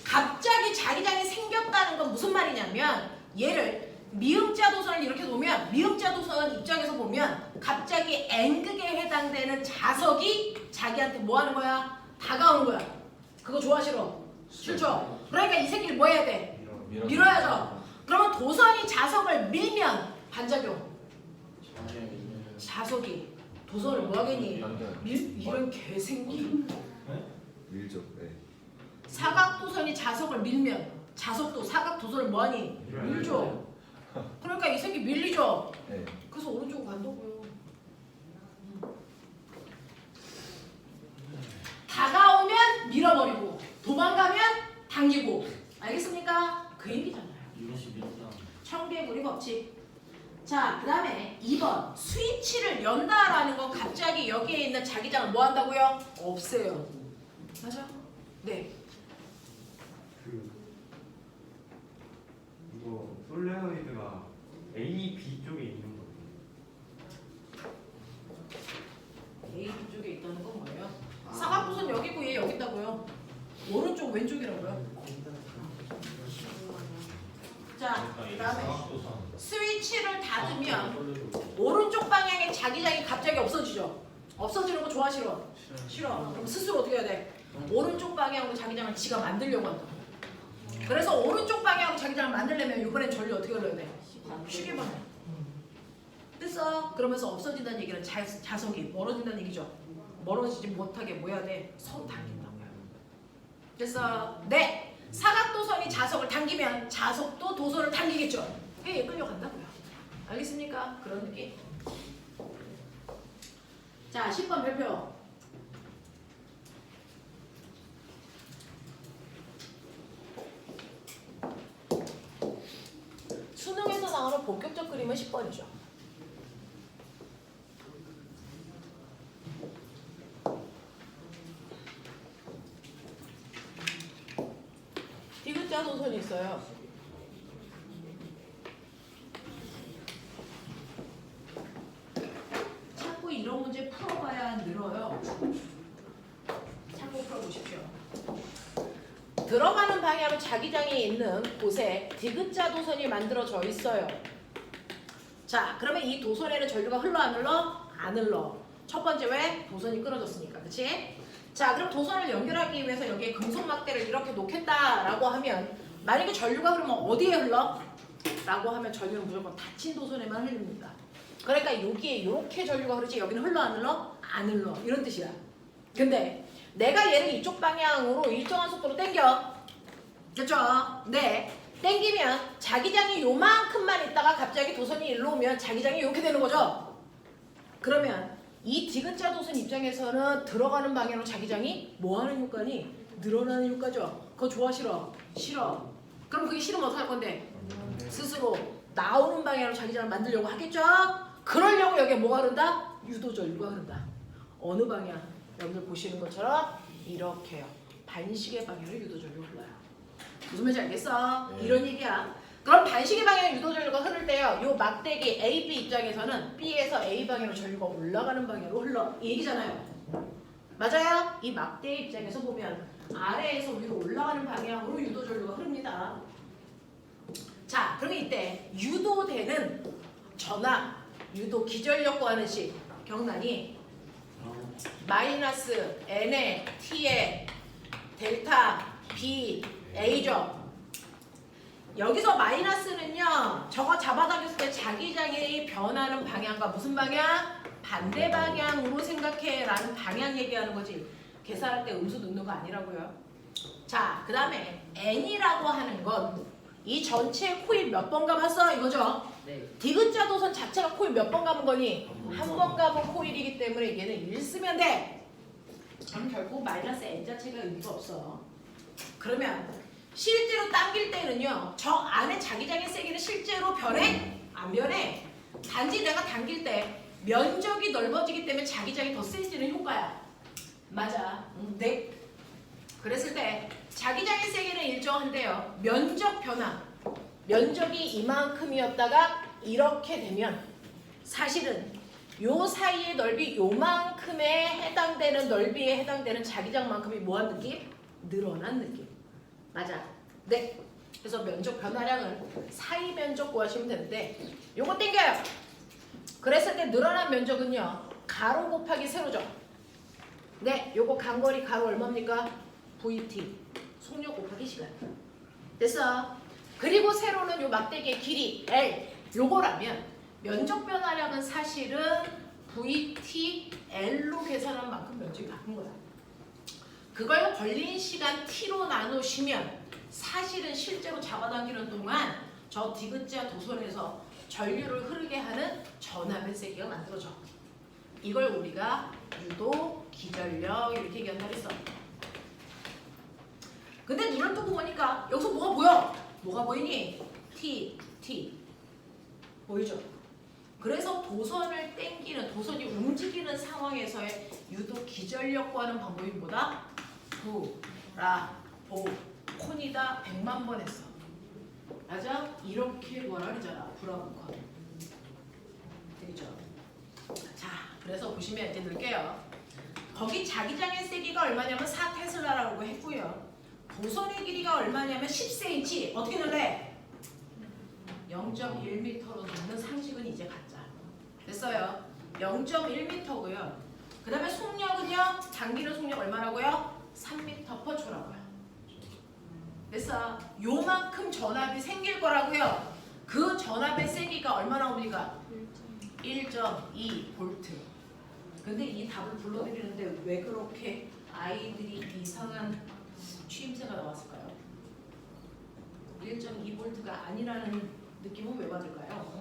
갑자기 자기장이 생겼다는 건 무슨 말이냐면 얘를 미음자 도선을 이렇게 놓으면 미음자 도선 입장에서 보면 갑자기 N극에 해당되는 자석이 자기한테 뭐 하는 거야? 다가오는 거야. 그거 좋아 싫어? 싫죠? 그러니까 이 새끼를 뭐 해야 돼? 밀어야죠. 그러면 도선이 자석을 밀면 반작용. 자석이 도선을 뭐 하겠니? 이런 개생기. 밀죠. 네. 사각 도선이 자석을 밀면 자석도 사각 도선을 뭐하니? 밀죠. 그러니까 이 새끼 밀리죠. 네. 그래서 오른쪽으로 간다고요. 다가오면 밀어버리고 도망가면 당기고. 알겠습니까? 그 얘기잖아요. 이것이 밀다. 청개구리 법칙. 자, 그 다음에 2번 스위치를 연다라는 건 갑자기 여기에 있는 자기장을 뭐 한다고요? 없애요. 맞아? 네. 이거 솔레노이드가 A, B 쪽에 있는 거예요. A, B 쪽에 있다는 건 뭐예요? 사각도선 여기 있고 얘 여기 있다고요. 오른쪽 왼쪽이라고요. 자, 그 다음에 스위치를 닫으면 오른쪽 방향의 자기장이 갑자기 없어지죠. 없어지는 거 좋아 싫어? 싫어. 그럼 스스로 어떻게 해야 돼? 오른쪽 방향으로 자기장을 지가 만들려고 한다. 그래서 오른쪽 방향으로 자기장을 만들려면 이번엔 전류 어떻게 흘러야 돼? 시계 방향. 됐어? 그러면서 없어진다는 얘기는 자석이 멀어진다는 얘기죠. 멀어지지 못하게 뭐 해야 돼? 서로 당긴다고요. 됐어? 네. 사각도선이 자석을 당기면 자석도 도선을 당기겠죠. 그게 끌려간다고요. 알겠습니까? 그런 느낌. 자, 10번 별표. 수능에서 나오는 본격적 그림은 10번이죠. 디귿자 도선이 있어요. 자꾸 이런 문제 풀어봐야 늘어요. 참고 풀어보십시오. 들어가는 방향으로 자기장이 있는 곳에 디귿자 도선이 만들어져 있어요. 자, 그러면 이 도선에는 전류가 흘러 안 흘러? 안 흘러. 첫 번째 왜? 도선이 끊어졌으니까. 그치? 자, 그럼 도선을 연결하기 위해서 여기에 금속 막대를 이렇게 놓겠다라고 하면 만약에 전류가 흐르면 어디에 흘러? 라고 하면 전류는 무조건 닫힌 도선에만 흐릅니다. 그러니까 여기에 이렇게 전류가 흐르지 여기는 흘러 안 흘러? 안 흘러. 이런 뜻이야. 근데 내가 얘를 이쪽 방향으로 일정한 속도로 당겨. 됐죠? 네. 당기면 자기장이 요만큼만 있다가 갑자기 도선이 일로 오면 자기장이 이렇게 되는 거죠. 그러면 이 디귿자 도선 입장에서는 들어가는 방향으로 자기장이 뭐 하는 효과니? 늘어나는 효과죠. 그거 좋아 싫어? 싫어. 그럼 그게 싫으면 어떡할 건데? 스스로 나오는 방향으로 자기장을 만들려고 하겠죠? 그러려고 여기에 뭐가 흐른다? 유도전류가 흐른다. 어느 방향? 여러분들 보시는 것처럼 이렇게요. 반시계 방향으로 유도전류가 흘러요. 무슨 말인지 알겠어? 네. 이런 얘기야. 그럼 반시계 방향의 유도전류가 흐를 때요. 요 막대기 AB 입장에서는 B에서 A 방향으로 전류가 올라가는 방향으로 흘러. 이 얘기잖아요. 맞아요? 이 막대 입장에서 보면 아래에서 위로 올라가는 방향으로 유도전류가 흐릅니다. 자, 그러면 이때 유도되는 전압, 유도 기전력 구하는 식 경란이 마이너스 N에 T에 델타 B A죠. 여기서 마이너스는요, 저거 잡아당겼을 때 자기장이 변하는 방향과 무슨 방향? 반대 방향으로 생각해 라는 방향 얘기하는 거지. 계산할 때 음수 넣는 거 아니라고요. 자, 그 다음에 N이라고 하는 건 이 전체 코일 몇 번 감았어? 이거죠? 네. 디귿자 도선 자체가 코일 몇 번 감은 거니? 한 번 감은 코일이기 때문에 얘는 1 쓰면 돼. 그럼 결국 마이너스 N 자체가 의미가 없어. 그러면 실제로 당길 때는요, 저 안에 자기장의 세기는 실제로 변해? 안 변해. 단지 내가 당길 때 면적이 넓어지기 때문에 자기장이 더 셀 수 있는 효과야. 맞아. 네. 그랬을 때 자기장의 세기는 일정한데요. 면적 변화. 면적이 이만큼이었다가 이렇게 되면 사실은 요 사이의 넓이 요만큼에 해당되는 넓이에 해당되는 자기장만큼이 뭐한 느낌? 늘어난 느낌. 맞아. 네. 그래서 면적 변화량은 사이 면적 구하시면 되는데 요거 땡겨요. 그랬을 때 늘어난 면적은요. 가로 곱하기 세로죠. 네. 요거 간거리 가로 얼마입니까? VT. 속력 곱하기 시간. 됐어. 그리고 세로는 요 막대기의 길이 L. 요거라면 면적 변화량은 사실은 VT L로 계산한 만큼 면적이 바뀐 거야. 그걸 걸린 시간 T로 나누시면 사실은 실제로 잡아당기는 동안 저 디귿자 도선에서 전류를 흐르게 하는 전압의 세기가 만들어져. 이걸 우리가 유도, 기전력 이렇게 얘기한다 했어. 근데 눈을 뜨고 보니까 여기서 뭐가 보여? 뭐가 보이니? T, T. 보이죠? 그래서 도선을 땡기는, 도선이 움직이는 상황에서의 유도 기전력 구하는 방법이 뭐다? 부, 라, 보, 콘이다 100만 번 했어. 맞아? 이렇게 뭐라 그러잖아. 부라고 콘. 되겠죠? 자, 그래서 보시면 이제 넣을게요. 거기 자기장의 세기가 얼마냐면 4테슬라라고 했고요. 도선의 길이가 얼마냐면 10cm. 어떻게 넣을래? 0.1m로 넣는 상식은 이제 갖자. 됐어요. 0.1m고요. 그 다음에 속력은요. 당기는 속력 얼마라고요? 3m/초라고요. 됐어. 요만큼 전압이 생길 거라고요. 그 전압의 세기가 얼마 나옵니까? 1.2V. 근데 이 답을 불러드리는데 왜 그렇게 아이들이 이상한 취임새가 나왔을까요? 1.2V가 아니라는 느낌은 왜 받을까요?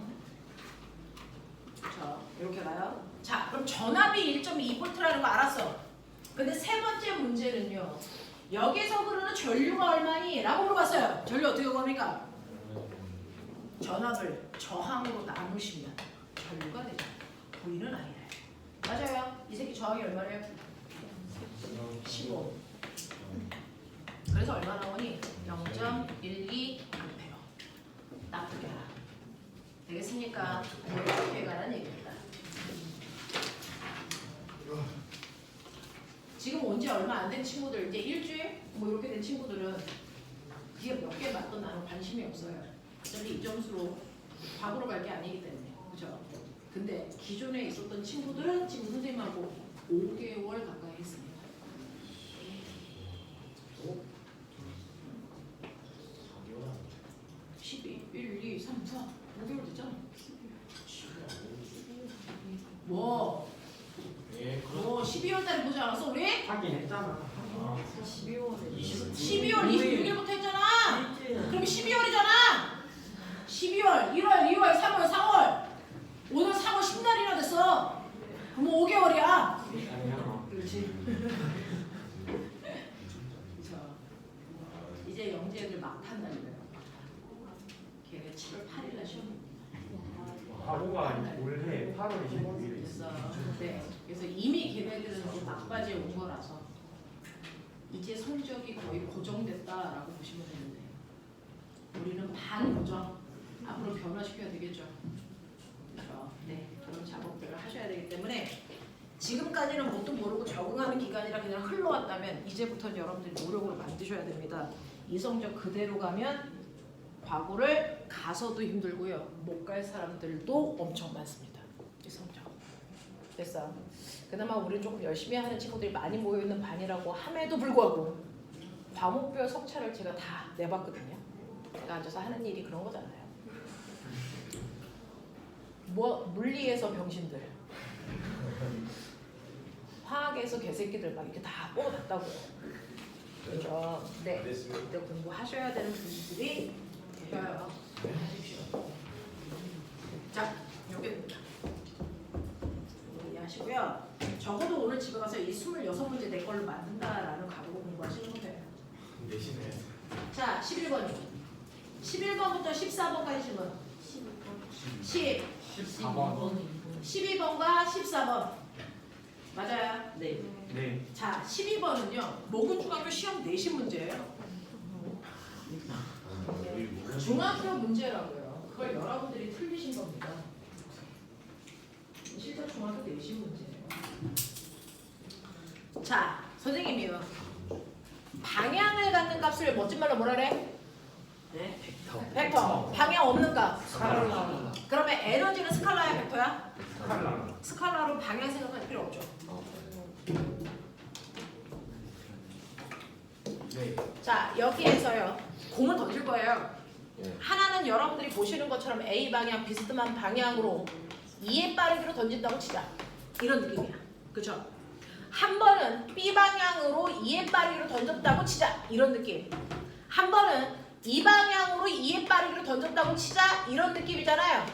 자, 이렇게 가요. 자, 그럼 전압이 1.2V라는 거 알았어. 근데 세 번째 문제는요. 여기서 흐르는 전류가 얼마니? 라고 물어봤어요. 전류 어떻게 구합니까? 전압을 저항으로 나누시면 전류가 되죠. V는 아니래. 맞아요. 이 새끼 저항이 얼마래요? 15. 그래서 얼마 나오니? 0.12A. 나쁘게 하라. 되겠습니까? 이렇게 가라는 얘기입니다. 지금 온 지 얼마 안 된 친구들, 이제 일주일? 뭐 이렇게 된 친구들은 그게 몇 개 맞건 나는 관심이 없어요. 어차피 이 점수로 과거로 갈 게 아니기 때문에. 그죠? 근데 기존에 있었던 친구들은 지금 선생님하고 5개월 가까이 했습니다. 12, 1, 2, 3, 4, 5개월 됐잖아. 뭐? 예, 뭐 12월 달에 보지 않았어 우리? 하긴 했잖아. 12월에 12월 26일부터 했잖아. 그럼 12월이잖아. 12월, 1월, 2월, 3월, 4월. 오늘 4월 10날이나 됐어. 그럼 5개월이야. 그렇지. 자, 이제 영재들 막 탄다니까요. 걔네 7월 8일날 시험. 바로가 올해 8월 26일에 됐어. 네. 그래서 이미 걔네들은 이제 막바지에 온 거라서 이제 성적이 거의 고정됐다라고 보시면 되는데 우리는 반고정 앞으로 변화시켜야 되겠죠. 그렇죠? 네. 그런 작업들을 하셔야 되기 때문에 지금까지는 뭣도 모르고 적응하는 기간이라 그냥 흘러왔다면 이제부터 여러분들이 노력을 만드셔야 됩니다. 이 성적 그대로 가면 과거를 가서도 힘들고요. 못 갈 사람들도 엄청 많습니다. 이 성적. 됐어. 그나마 우리 조금 열심히 하는 친구들이 많이 모여있는 반이라고 함에도 불구하고 과목별 성차를 제가 다 내봤거든요. 제가 앉아서 하는 일이 그런 거잖아요. 뭐 물리에서 병신들, 화학에서 개새끼들 막 이렇게 다 뽑아놨다고요. 그렇죠. 네. 그때 공부하셔야 되는 분들이 계셔요. 하십시오. 자, 여기입니다. 이해하시고요. 적어도 오늘 집에 가서 이 26문제 내 걸로 만든다라는 각오로 공부하시는 거예요. 내신에 자, 11번이요. 11번부터 14번까지 질문. 10, 14번. 12번과 14번. 맞아요? 네. 네. 자, 12번은요. 모군 중학교 시험 내신 문제예요. 중학교 문제라고요. 그걸 여러분들이 틀리신 겁니다. 실제 중학교 내신 문제예요. 자, 선생님이요. 방향을 갖는 값을 멋진 말로 뭐라 그래? 네. 벡터. 방향 없는 값. 스칼라. 그러면 에너지는 스칼라야, 벡터야? 스칼라. 스칼라로 방향 생각할 필요 없죠. 네. 자, 여기에서요. 공을 던질 거예요. 예. 하나는 여러분들이 보시는 것처럼 A 방향 비스듬한 방향으로 2의 빠르기로 던진다고 치자. 이런 느낌이야. 그죠? 한 번은 B 방향으로 2의 빠르기로 던졌다고 치자. 이런 느낌. 한 번은 이 방향으로 2의 빠르기로 던졌다고 치자. 이런 느낌이잖아요.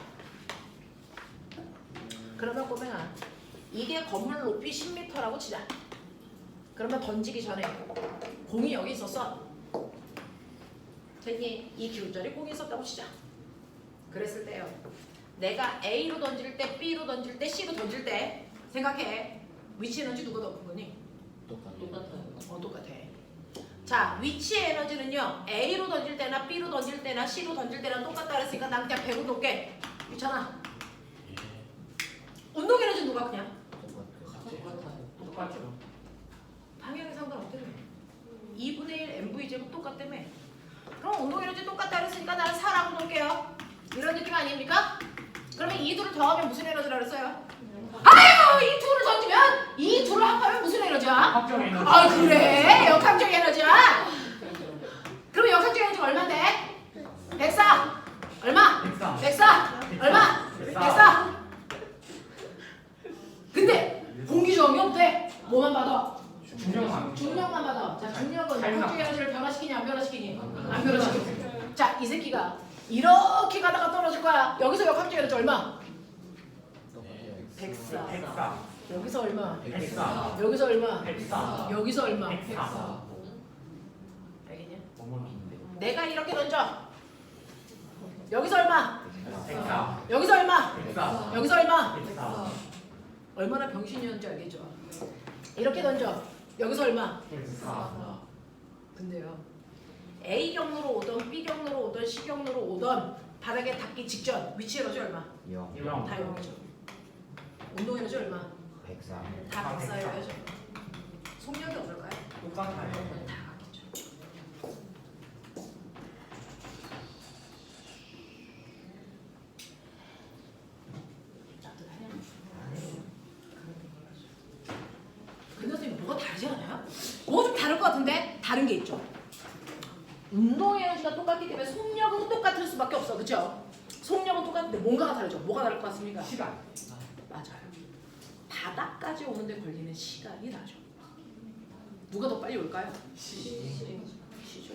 그러면 꼬맹아, 이게 건물 높이 10m라고 치자. 그러면 던지기 전에 공이 여기 있었어. 됐니? 이 기울자리 공이 있었다고 치자. 그랬을 때요. 내가 A로 던질 때, B로 던질 때, C로 던질 때 생각해. 위치 에너지 누가 더 큰 거니? 똑같아요. 똑같아. 자, 위치 에너지는요. A로 던질 때나 B로 던질 때나 C로 던질 때나 똑같다 그랬으니까 난 그냥 100을 놓게. 괜찮아. 운동 에너지 누가 그냥? 똑같죠. 방향이 상관없다며. 2분의 1 MV 제곱 똑같다며. 그럼 운동 에너지 똑같다 그랬으니까 나는 4라고 놓을게요. 이런 느낌 아닙니까? 그러면 이 둘을 더하면 무슨 에너지라 그랬어요? 아유, 이 둘을 던지면 이 둘을 합하면 무슨 에너지야? 합정 에너지. 아, 그래. 역학적 에너지야. 그럼 역학적 에너지가 얼마인데? 104. 얼마? 104. 104. 얼마? 104. 근데 공기 저항이 없대. 뭐만 받아? 중력만. 중력만 받아. 자, 중력은 자유낙. 역학적 에너지를 변화시키니 안 변화시키니? 안 변화시키니. 자, 이 새끼가 이렇게 가다가 떨어질 거야. 여기서 역학적 에너지 얼마? 104. 104. 여기서 얼마? 104. 여기서 얼마? 104. 여기서 얼마? 104. 알겠냐? 어머니 긴데. 내가 이렇게 던져. 여기서 얼마? 104. 여기서 얼마? 104. 여기서 얼마? 104. 얼마나 병신이었는지 알겠죠? 이렇게 던져. 여기서 얼마? 104. 근데요. A 경로로 오던 B 경로로 오던 C 경로로 오던 바닥에 닿기 직전 위치 에너지 얼마? 0. 0. 다 0이죠. 운동 에너지 얼마? 104. 다 104여야죠. 속력이 어떨까요? 똑같아요. 다 같겠죠. 근데 선생님 뭐가 다르지 않아요? 뭐가 좀 다를 것 같은데? 다른 게 있죠. 운동 에너지가 똑같기 때문에 속력은 똑같을 수밖에 없어. 그렇죠? 속력은 똑같은데 뭔가가 다르죠. 뭐가 다를 것 같습니까? 시간. 맞아요. 바닥까지 오는데 걸리는 시간이 나죠. 누가 더 빨리 올까요? 시죠.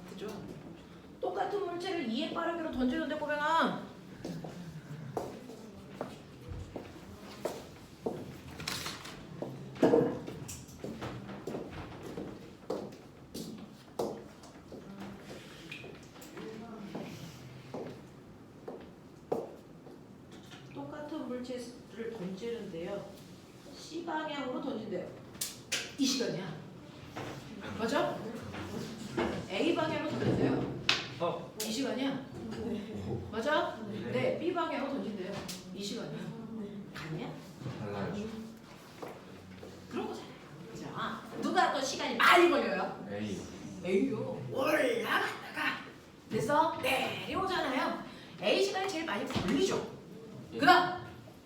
그죠? 똑같은 물체를 2의 빠르기로 던지는데 꼬맹아. 똑같은 물체를 던지는데요. C 방향으로 던진대요. 이 시간이야. 맞아? A 방향으로 던진대요. 이 시간이야. 맞아? 네, B 방향으로 던진대요. 이 시간이야. 같냐? 달라요. 그런 거잖아요. 자, 누가 더 시간이 많이 걸려요? A. A요. 올라갔다가 그래서 내려오잖아요. A 시간이 제일 많이 걸리죠. 그다음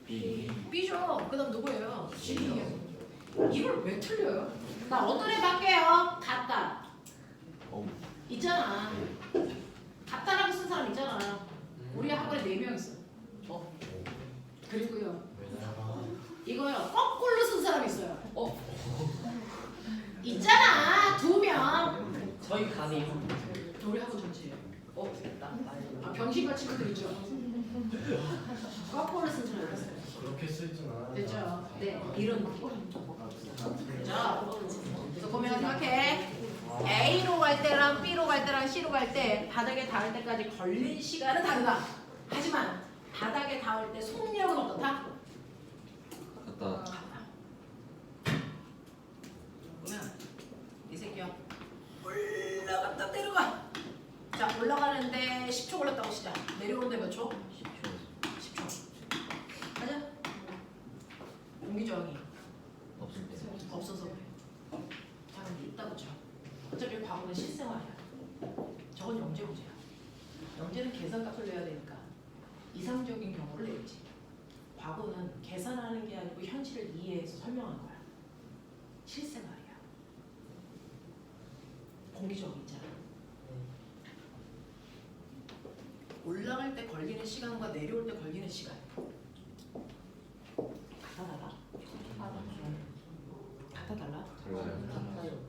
B. B죠. 그다음 누구예요? C예요. 이걸 왜 틀려요? 나 어떤 애 갈게요? 같다. 오. 있잖아. 같다라고 쓴 사람 있잖아. 우리 학원에 4명 있어. 그리고요. 이거요. 거꾸로 쓴 사람 있어요. 있잖아. 2명. 저희 간이 우리 학원 전체예요. 병신과 친구들 있죠. 거꾸로 쓴 사람 있어요. 그렇게 쓰진 않아요. 됐죠? 네. 이런 느낌. 그죠? 그래서 보면 생각해. A로 갈 때랑 B로 갈 때랑 C로 갈 때 바닥에 닿을 때까지 걸린 시간은 다르다. 하지만 바닥에 닿을 때 속력은 어떻다? 같다. 보면 이 새끼야 올라갔다 내려가. 자, 올라가는데 10초 걸렸다고 시작. 내려오는데 몇 초? 10초. 어차피 과거는 실생활이야. 저건 영재 문제야. 영재는 계산값을 내야 되니까 이상적인 경우를 내야지. 과거는 계산하는 게 아니고 현실을 이해해서 설명한 거야. 실생활이야. 공기적으로 있잖아. 올라갈 때 걸리는 시간과 내려올 때 걸리는 시간 같아 달라? 같아 달라? 달라요.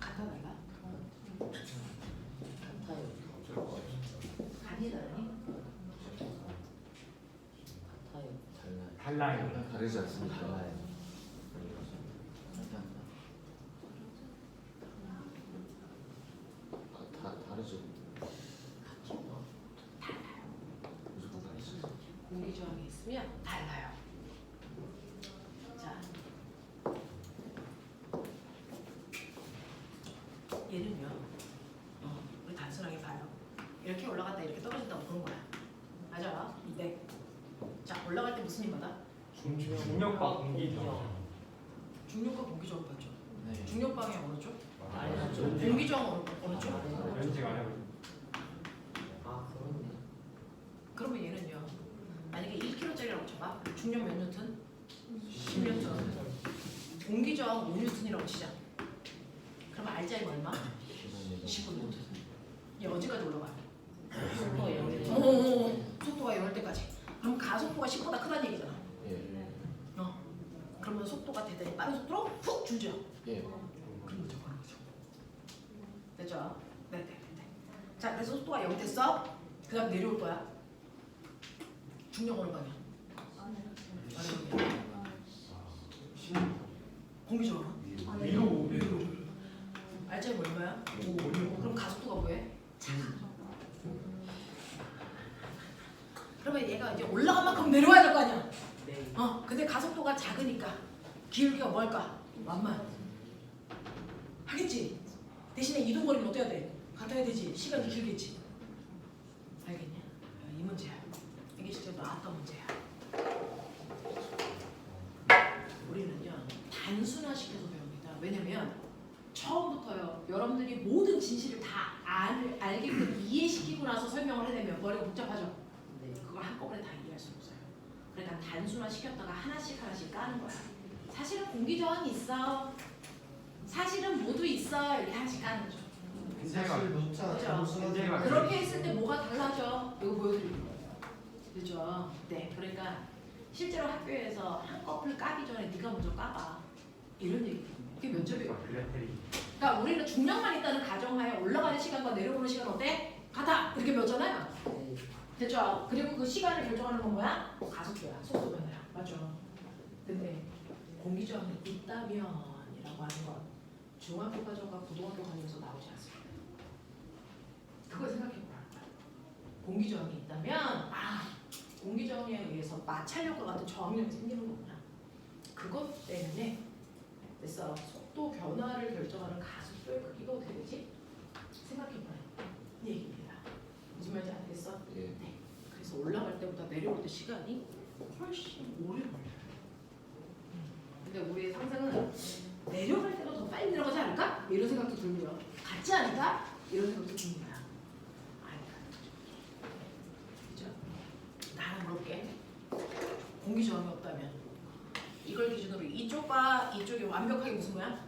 같아 달라? 어쩔 것 같아. 아니 다르니? 달라요. 다르지 않습니까? 다르죠. 무조건 다르지. 공기 저항이 있으면 달라요. 자, 얘는요. 우리 단순하게 봐요. 이렇게 올라갔다 이렇게 떨어진다고 보는 거야. 맞아. 이때. 자, 올라갈 때 무슨 힘받아? 중력과 공기죠. 중력과 공기 저항 받죠. 네. 중력 방향 어느 쪽? 아니죠. 공기 저항 어느 쪽? 연지가 아니고. 그러면 얘는요. 만약에 1kg짜리라고 쳐봐. 중력 몇 뉴턴? 10뉴턴. 공기 저항 5뉴턴이라고 치자. 그럼 알자임 얼마? 15뉴턴. 얘 어디까지 올라가? 속도가 0일 때까지. 그럼 가속도가 10보다 크다는 얘기잖아. 예. 그러면 속도가 대단히 빠른 속도로 훅 줄죠. 예. 그런 거죠, 그런 거죠. 됐죠? 네. 자, 그래서 속도가 0 됐어. 그다음 내려올 거야. 중력 어느 방향? 공기 저항. 위로. 알자임 얼마야? 5. 그럼 가속도가 뭐해? 그러면 얘가 이제 올라간 만큼 내려와야 될 거 아니야? 근데 가속도가 작으니까 기울기가 뭐 할까? 완만 하겠지? 대신에 이동 거리는 어때야 돼? 같아야 되지? 시간이 길겠지? 알겠냐? 이 문제야. 이게 진짜 나왔던 문제야. 우리는요 단순화시켜서 배웁니다. 왜냐면 처음부터요 여러분들이 모든 진실을 다 알게끔 이해시키고 나서 설명을 해내면 머리가 복잡하죠? 그걸 한꺼번에 다 이해할 수 없어요. 그러니까 단순화 시켰다가 하나씩 까는 거야. 사실은 공기 저항이 있어. 사실은 모두 있어. 이렇게 하나씩 까는 거죠. 사실 놓자 문제가 그렇게 했을 때 뭐가 달라져? 이거 보여드릴게요. 그죠? 네. 그러니까 실제로 학교에서 한꺼풀 까기 전에 네가 먼저 까봐. 이런 얘기거든요. 그게 면접이에요. 그러니까 우리는 중력만 있다는 가정하에 올라가는 시간과 내려오는 시간 어때? 같아. 이렇게 배웠잖아요. 됐죠? 그리고 그 시간을 결정하는 건 뭐야? 가속도야. 속도 변화야. 맞죠? 근데 공기 저항이 있다면이라고 하는 건 중학교 과정과 고등학교 과정에서 나오지 않습니다. 그걸 생각해 보라는 거야. 공기 저항이 있다면 공기 저항에 의해서 마찰력과 같은 저항력이 생기는 거구나. 그것 때문에 됐어. 속도 변화를 결정하는 가속도의 크기가 어떻게 되지? 생각해 보라. 이 얘기입니다. 무슨 말인지 알겠어? 예. 네. 그래서 올라갈 때보다 내려올 때 시간이 훨씬 오래 걸려요. 근데 우리의 상상은 내려갈 때가 더 빨리 내려가지 않을까? 이런 생각도 들고요. 같지 않을까? 이런 생각도 듭니다. 아니다. 그죠? 나는 물어볼게. 공기 저항이 없다면 이걸 기준으로 이쪽과 이쪽이 완벽하게 무슨 거야?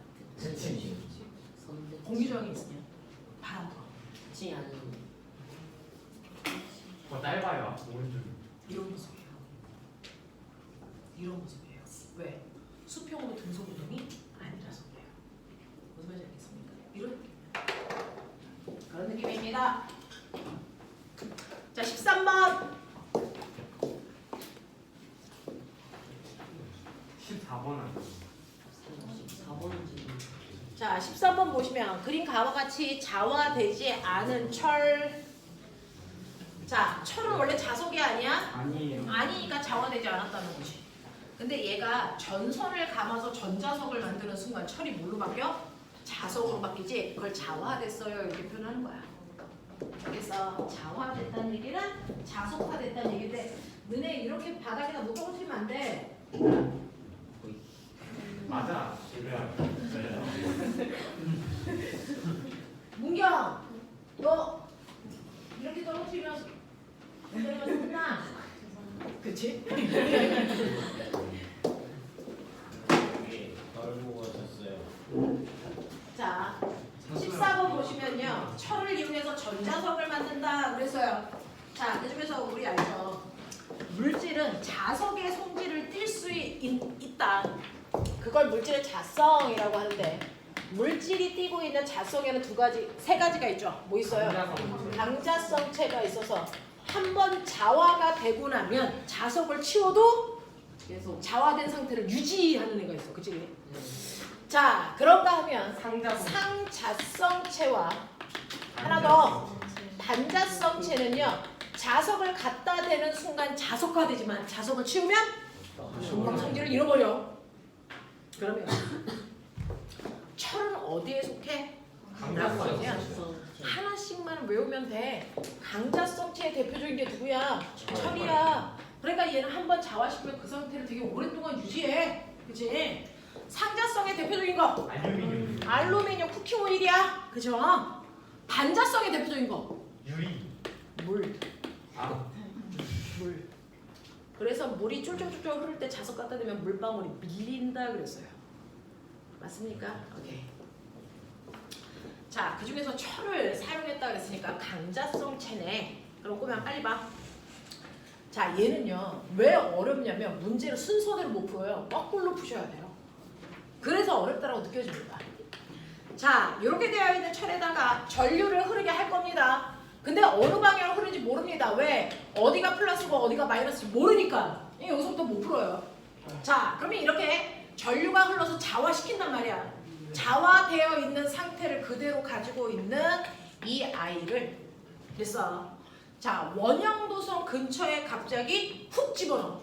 공기 저항이 있으면 바람 불어. 더 짧아요. 오른쪽. 이런 모습이에요. 이런 모습이에요. 왜? 수평으로 등속 운동이 아니라서 그래요. 무슨 말인지 알겠습니까? 이런 느낌이에요. 그런 느낌입니다. 자, 13번. 14번은 자, 13번 보시면 그림 가와 같이 자화되지 않은 철. 자, 철은 원래 자석이 아니야? 아니에요. 아니니까 자화되지 않았다는 거지. 근데 얘가 전선을 감아서 전자석을 만드는 순간 철이 뭘로 바뀌어? 자석으로 바뀌지. 그걸 자화됐어요 이렇게 표현하는 거야. 그래서 자화됐다는 얘기는 자석화됐다는 얘기인데 너네 이렇게 바닥에다 못 떨어뜨리면 안 돼. 맞아. 그래요. 문경, 너 이렇게 떨어뜨리면 내가 혼나. 그치? 떨고 가셨어요. 자, 14번 보시면요. 철을 이용해서 전자석을 만든다 그랬어요. 자, 그중에서 우리 알죠. 물질은 자석의 성질을 띌 수 있다. 그걸 물질의 자성이라고 하는데 물질이 띠고 있는 자성에는 세 가지가 있죠. 뭐 있어요? 방자성체가 있어서 한 번 자화가 되고 나면 자석을 치워도 계속. 자화된 상태를 유지하는 애가 있어. 그치? 자, 그런가 하면 상자성. 상자성체와 하나 더 반자성체는요. 자석을 갖다 대는 순간 자석화되지만 자석을 치우면 금방 성질을 잃어버려. 그러면 철은 어디에 속해? 라고 하면 하나씩만 외우면 돼. 강자성체의 대표적인 게 누구야? 철이야. 그러니까 얘는 한번 자화시키면 그 상태를 되게 오랫동안 유지해. 그치? 상자성의 대표적인 거 알루미늄. 알루미늄 쿠킹 오일이야. 그죠? 반자성의 대표적인 거 유리. 물. 아. 물. 그래서 물이 쫄쫄쫄쫄 흐를 때 자석 갖다 대면 물방울이 밀린다 그랬어요. 맞습니까? 오케이. 자, 그 중에서 철을 사용했다 그랬으니까 강자성체네. 그럼 꼬면 빨리 봐. 자, 얘는요. 왜 어렵냐면 문제를 순서대로 못 풀어요. 거꾸로 푸셔야 돼요. 그래서 어렵다라고 느껴집니다. 자, 이렇게 되어 있는 철에다가 전류를 흐르게 할 겁니다. 근데 어느 방향으로 흐르는지 모릅니다. 왜? 어디가 플러스고 어디가 마이너스인지 모르니까. 여기서부터 못 풀어요. 자, 그러면 이렇게 전류가 흘러서 자화시킨단 말이야. 자화되어 있는 상태를 그대로 가지고 있는 이 아이를 됐어. 자, 원형도선 근처에 갑자기 훅 집어넣어.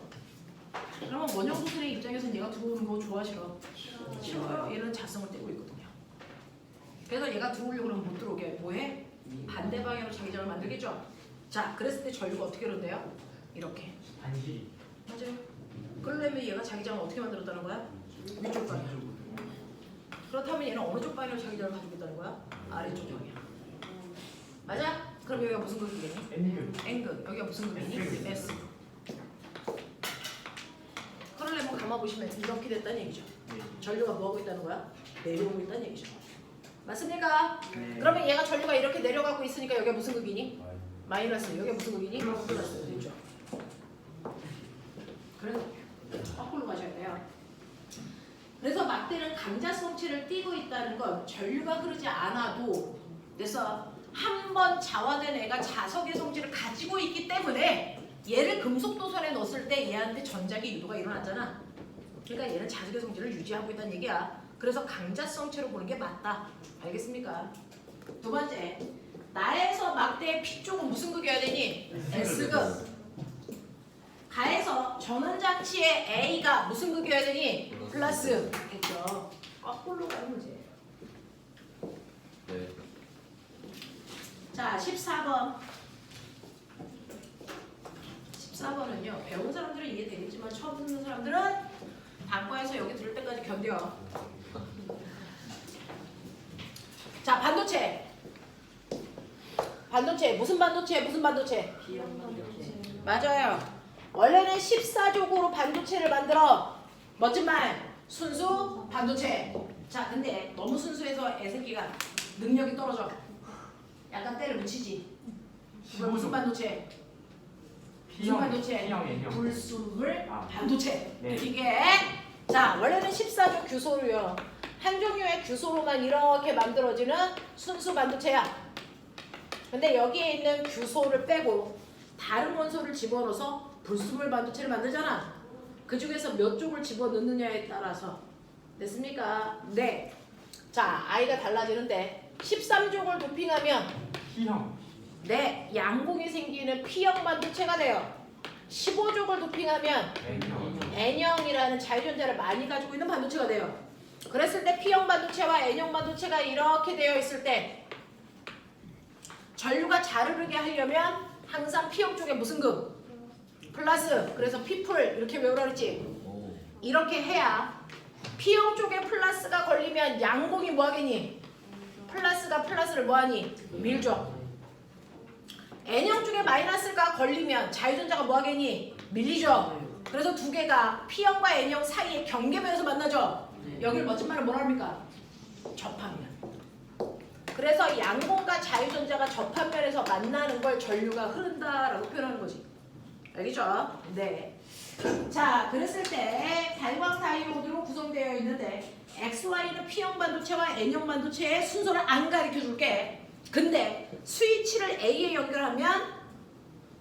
그러면 원형도선의 입장에서는 얘가 들어오는 거 좋아 싫어? 싫어요. 얘는 자성을 떼고 있거든요. 그래서 얘가 들어오려고 그러면 못 들어오게 뭐해? 반대 방향으로 자기장을 만들겠죠? 자, 그랬을 때 전류가 어떻게 흐른대요? 이렇게. 반지. 맞아요. 그러려면 얘가 자기장을 어떻게 만들었다는 거야? 위쪽 방향. 그렇다면 얘는 어느 쪽 방향으로 자기장을 가지고 있다는 거야? 아래쪽 방향. 맞아? 그럼 여기가 무슨 극이겠니? N극. N극. 여기가 무슨 극이니? S. 그러려면 감아보시면 이렇게 됐다는 얘기죠. 전류가 뭐하고 있다는 거야? 내려오고 있다는 얘기죠. 맞습니까? 네. 그러면 얘가 전류가 이렇게 내려가고 있으니까 여기가 무슨 극이니? 마이너스. 여기가 무슨 극이니? 플러스. 됐죠? 그래서 거꾸로 가셔야 돼요. 그래서 막대는 강자성체를 띠고 있다는 건 전류가 흐르지 않아도 그래서 한 번 자화된 애가 자석의 성질을 가지고 있기 때문에 얘를 금속 도선에 넣었을 때 얘한테 전자기 유도가 일어나잖아. 그러니까 얘는 자석의 성질을 유지하고 있다는 얘기야. 그래서 강자성체로 보는 게 맞다. 알겠습니까? 두 번째, 나에서 막대의 P쪽은 무슨 극이어야 되니? S극. 가에서 전원장치의 A가 무슨 극이어야 되니? 플러스. 됐죠? 거꾸로 가는 문제예요. 네. 자, 14번. 14번은요. 배운 사람들은 이해되겠지만 처음 듣는 사람들은 단과에서 여기 들을 때까지 견뎌. 자, 반도체. 반도체. 무슨 반도체? 무슨 반도체? 맞아요. 원래는 14족으로 반도체를 만들어. 멋진 말. 순수 반도체. 자, 근데 너무 순수해서 애새끼가 능력이 떨어져. 약간 때를 묻히지. 이거 무슨 반도체? 무슨 반도체? P형, N형. 불순물 아. 반도체. 네. 이게 자, 원래는 14족 규소로요. 한 종류의 규소로만 이렇게 만들어지는 순수 반도체야. 근데 여기에 있는 규소를 빼고 다른 원소를 집어넣어서 불순물 반도체를 만들잖아. 그 중에서 몇 쪽을 집어넣느냐에 따라서 됐습니까? 네. 자, I가 달라지는데 13족을 도핑하면 P형. 네, 양공이 생기는 P형 반도체가 돼요. 15족을 도핑하면 N형. N형이라는 자유전자를 많이 가지고 있는 반도체가 돼요. 그랬을 때 P형 반도체와 N형 반도체가 이렇게 되어 있을 때 전류가 잘 흐르게 하려면 항상 P형 쪽에 무슨 금? 플러스. 그래서 P풀 이렇게 외우라 그랬지? 오. 이렇게 해야 P형 쪽에 플러스가 걸리면 양공이 뭐 하겠니? 플러스가 플러스를 뭐하니? 밀죠. N형 쪽에 마이너스가 걸리면 자유전자가 뭐하겠니? 밀리죠. 그래서 두 개가 P형과 N형 사이에 경계면에서 만나죠. 여기를 멋진 말로 뭐라 합니까? 접합면. 그래서 양공과 자유전자가 접합면에서 만나는 걸 전류가 흐른다라고 표현하는 거지. 알겠죠? 네. 자, 그랬을 때 발광 다이오드로 구성되어 있는데 XY는 P형 반도체와 N형 반도체의 순서를 안 가르쳐 줄게. 근데 스위치를 A에 연결하면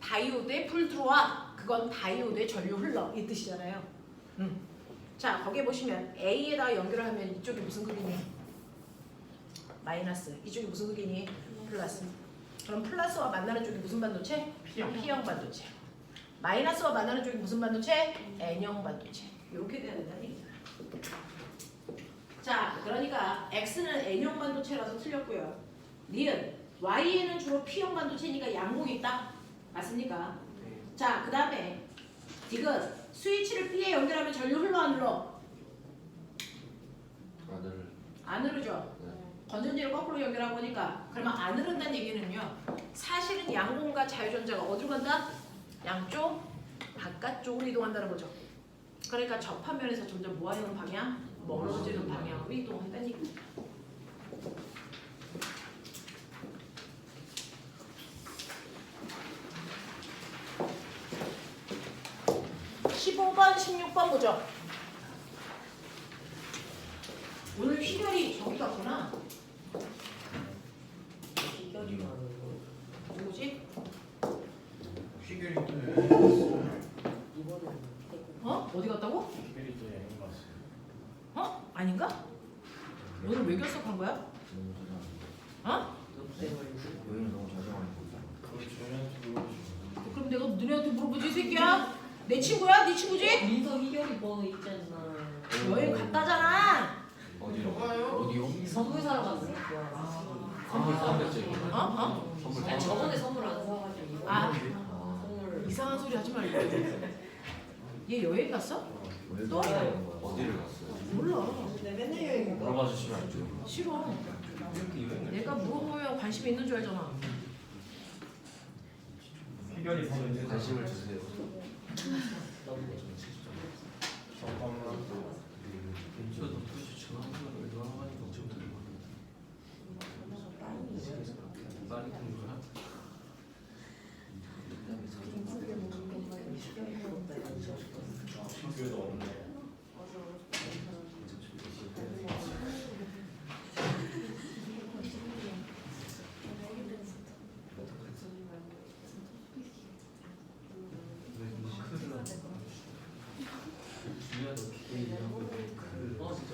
다이오드에 불 들어와. 그건 다이오드에 전류 흘러. 이 뜻이잖아요. 자, 거기에 보시면 A에다가 연결을 하면 이쪽이 무슨 극이니? 마이너스. 이쪽이 무슨 극이니? 플러스. 그럼 플러스와 만나는 쪽이 무슨 반도체? P형 반도체. 마이너스와 만나는 쪽이 무슨 반도체? N형 반도체. 이렇게 돼야 된다는 얘기다. 자, 그러니까 X는 N형 반도체라서 틀렸고요. 니은 Y에는 주로 P형 반도체니까 양공이 있다. 맞습니까? 자, 그 다음에 디귿 스위치를 B에 연결하면 전류 흘러 안 흘러? 안 흐르죠. 건전지를 거꾸로 연결하고 보니까 그러면 안 흐른다는 얘기는요. 사실은 양공과 자유전자가 어디로 간다? 양쪽 바깥쪽으로 이동한다는 거죠. 그러니까 접합면에서 점점 모아지는 방향, 멀어지는 방향으로 이동한다는 얘기입니다. 15번, 16번 보죠. 오늘 희결이 저기 갔구나. 기결이 누구지? 휘결이 또 이번에 어? 어디 갔다고? 휘결이 또 여행 갔어요. 어? 아닌가? 오늘 왜 결석한 거야? 너무 잘하는 어? 거. 여기는 너무 잘하는 거잖아. 그걸 저희한테 물어보시고. 그럼 내가 너네한테 물어보지 이 새끼야? 내 친구야? 네 친구지? 민서 희결이 뭐 있잖아. 여행 갔다잖아. 어디로? 뭐가요? 어디요? 선물 사러 갔어. 선물 사겠지. 어? 어? 선물 아니, 사. 저번에 선물 안 사가지고 이번에 아. 선물. 이상한 소리 하지 말고. 얘 여행 갔어? 왜 또? 가는 거야? 어디를 갔어요? 몰라. 맨날 여행 가. 물어봐 주시면 안 돼요? 싫어. 내가 물어보면 관심이 있는 줄 알잖아. 희결이 보는 관심을 주세요. 잠깐만. 저 도대체 전화하는 걸 왜 하니까 엄청 빨리 된 거야? 휘결도 없네.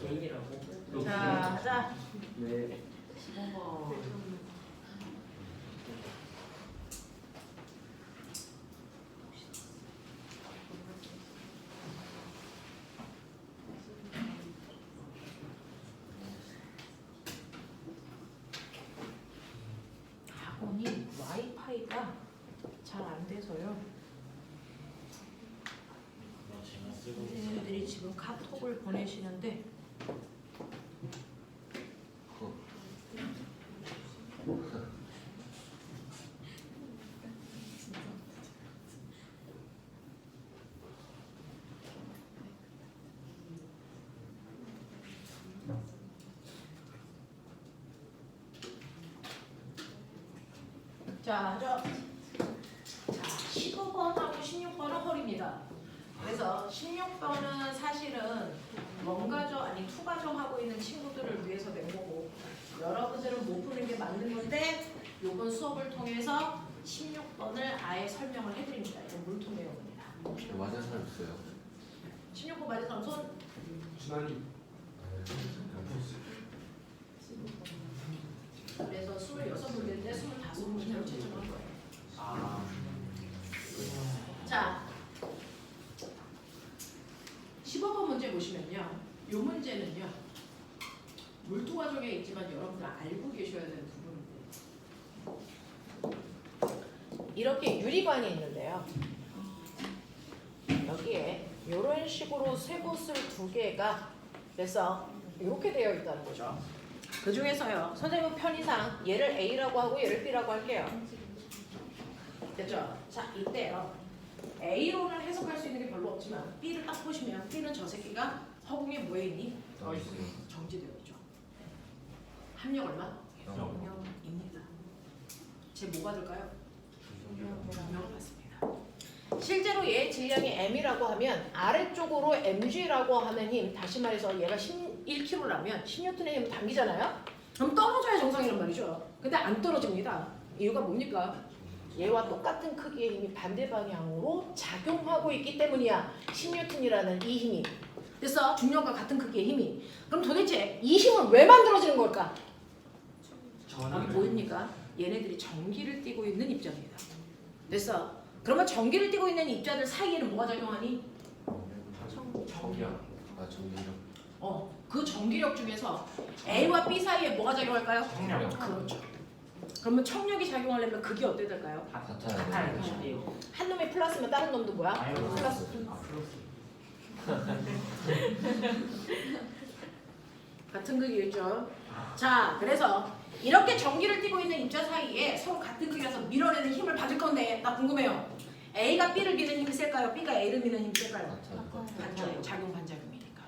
개인이라고. 자, 하자. 네. 15번. 학원이 와이파이가 잘 안 돼서요. 제가 쓰고 선생님들이 지금 카톡을 보내시는데 자, 하죠. 자, 15번하고 16번은 헐입니다. 그래서 16번은 사실은 원가정 아니 투가정 하고 있는 친구들을 위해서 낸 거고 여러분들은 못 푸는 게 맞는 건데 이번 수업을 통해서 16번을 아예 설명을 해드립니다. 이건 물통 내용입니다. 맞은 사람 있어요? 16번 맞은 사람 손. 준환이 그래서 26문제인데 25문제로 채점한 거예요. 아 자, 15번 문제 보시면요. 이 문제는요. 물투 과정에 있지만 여러분들 알고 계셔야 되는 부분인데 이렇게 유리관이 있는데요. 여기에 이런 식으로 쇠붙을 두 개가 그래서 이렇게 되어 있다는 거죠. 그 중에서요. 선생님 편의상 얘를 A라고 하고 얘를 B라고 할게요. 됐죠? 자, 이때요. A로는 해석할 수 있는 게 별로 없지만 B를 딱 보시면 B는 저 새끼가 허공에 뭐에 있니? 정지되어 있죠. 합력 얼마? 0입니다. 제 뭐 받을까요? 0을 받습니다. 실제로 얘 질량이 M이라고 하면 아래쪽으로 mg라고 하는 힘, 다시 말해서 얘가 1kg라면 10N의 힘을 당기잖아요? 그럼 떨어져야 정상이란 말이죠. 근데 안 떨어집니다. 이유가 뭡니까? 얘와 똑같은 크기의 힘이 반대 방향으로 작용하고 있기 때문이야. 10N이라는 이 힘이. 그래서 중력과 같은 크기의 힘이. 그럼 도대체 이 힘은 왜 만들어지는 걸까? 여기 보입니까? 얘네들이 전기를 띠고 있는 입자입니다. 됐어. 그러면 전기를 띠고 있는 입자들 사이에는 뭐가 작용하니? 전기야. 전기력. 그 전기력 중에서 A와 B 사이에 뭐가 작용할까요? 청력. 그렇죠. 그러면 청력이 작용하려면 극이 어떻게 될까요? 같아야 돼. 한 놈이 플러스면 다른 놈도 뭐야? 플러스. 같은 극이겠죠. 자, 그래서 이렇게 전기를 띠고 있는 입자 사이에 서로 같은 크기라서 밀어내는 힘을 받을 건데 나 궁금해요. A가 B를 미는 힘이 셀까요? B가 A를 미는 힘이 셀까요? 같죠. 작용 반작용이니까.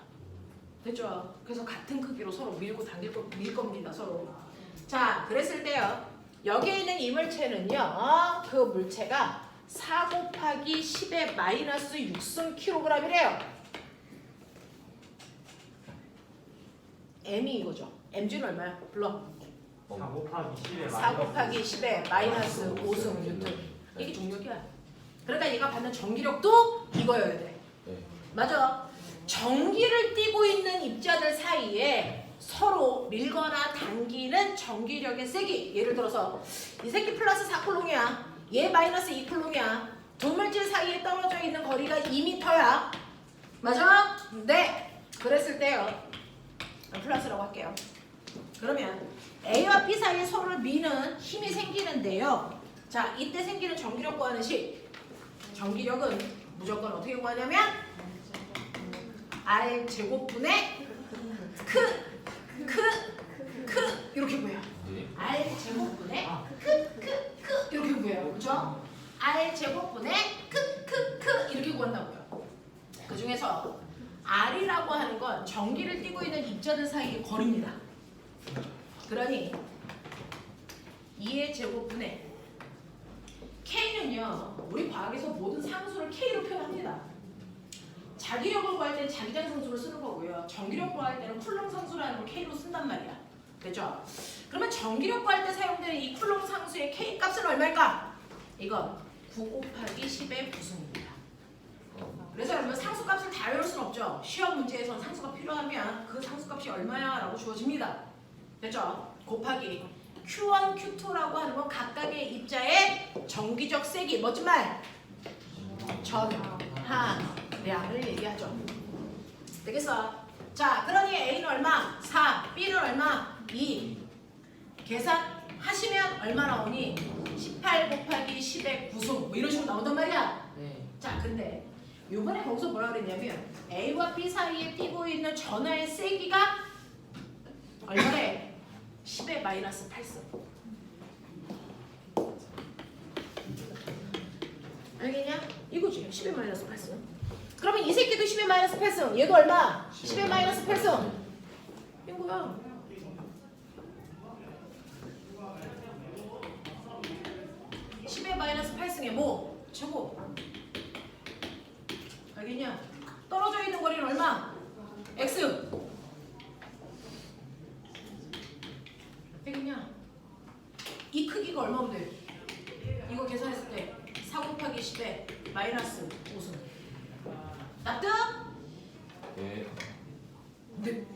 됐죠? 그래서 같은 크기로 서로 밀고 당길 밀 겁니다. 서로. 자, 그랬을 때요. 여기에 있는 이 물체는요. 그 물체가 4 곱하기 10의 마이너스 6승 kg이래요. M이 이거죠. mg는 얼마야? 불러. 4 곱하기 10에 4 곱하기 10의 마이너스 5승 뉴턴. 이게 중력이야. 그러니까 얘가 받는 전기력도 이거여야 돼. 맞아. 전기를 띠고 있는 입자들 사이에 서로 밀거나 당기는 전기력의 세기. 예를 들어서 이 새끼 플러스 4쿨롱이야. 얘 마이너스 2쿨롱이야. 두 물질 사이에 떨어져 있는 거리가 2m야. 맞아? 네. 그랬을 때요. 플러스라고 할게요. 그러면 A와 B 사이에 서로를 미는 힘이 생기는데요. 자, 이때 생기는 전기력 구하는 식. 전기력은 무조건 어떻게 구하냐면 R 제곱분의 크 이렇게 구해요. R 제곱분의 크 이렇게 구해요. 그렇죠? R 제곱분의 크 이렇게 구한다고요. 그 중에서 R이라고 하는 건 전기를 띠고 있는 입자들 사이의 거리입니다. 그러니 2의 제곱분의 K는요. 우리 과학에서 모든 상수를 K로 표현합니다. 자기력을 구할 때는 자기장 상수를 쓰는 거고요. 전기력 구할 때는 쿨롱 상수라는 걸 K로 쓴단 말이야. 됐죠? 그러면 전기력 구할 때 사용되는 이 쿨롱 상수의 K 값은 얼마일까? 이건 9 곱하기 10의 9승입니다. 그래서 여러분 상수값을 다 외울 수는 없죠. 시험 문제에서는 상수가 필요하면 그 상수값이 얼마야? 라고 주어집니다. 됐죠? 곱하기 Q1, Q2라고 하는 건 각각의 입자의 전기적 세기. 멋진 말! 전하량을 얘기하죠. 되겠어? 자, 그러니 A는 얼마? 4, B는 얼마? 2. 계산하시면 얼마 나오니? 18 곱하기 10의 9승 뭐 이런 식으로 나온단 말이야. 네. 자, 근데 요번에 거기서 뭐라 그랬냐면 A와 B 사이에 띄고 있는 전하의 세기가 얼마래? 10의 마이너스 8승. 알겠냐? 이거지. 10의 마이너스 8승. 그러면 이 새끼도 10의 마이너스 8승. 얘도 얼마? 10의 마이너스 8승. 이거야. 마이너스 8승에 뭐? 최고. 알겠냐? 떨어져 있는 거리는 얼마? X. 알겠냐? 이 크기가 얼마면 돼? 이거 계산했을 때 4 곱하기 10에 마이너스 5승. 납득? 네. 네.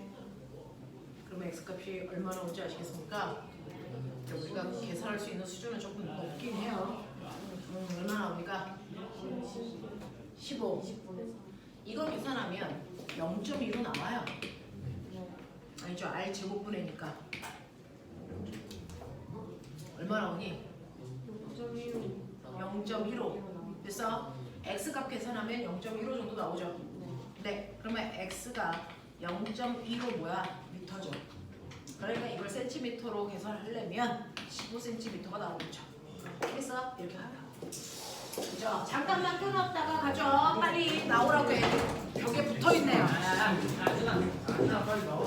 그러면 X값이 얼마나 오는지 아시겠습니까? 우리가 계산할 수 있는 수준은 조금 높긴 해요. 얼마나 나옵니까? 15. 이거 계산하면 0.2로 나와요. 아니죠? R 제곱분해니까 얼마 나오니? 0.15. 그래서 X값 계산하면 0.15 정도 나오죠. 네. 그러면 X가 0.15 뭐야? 미터죠. 그러니까 이거 cm로 계산하려면 15cm가 나오겠죠. 됐어? 이렇게 간다. 그죠? 잠깐만 끊었다가 가죠. 빨리 나오라고 해. 벽에 붙어 있네요. 빨리 나와.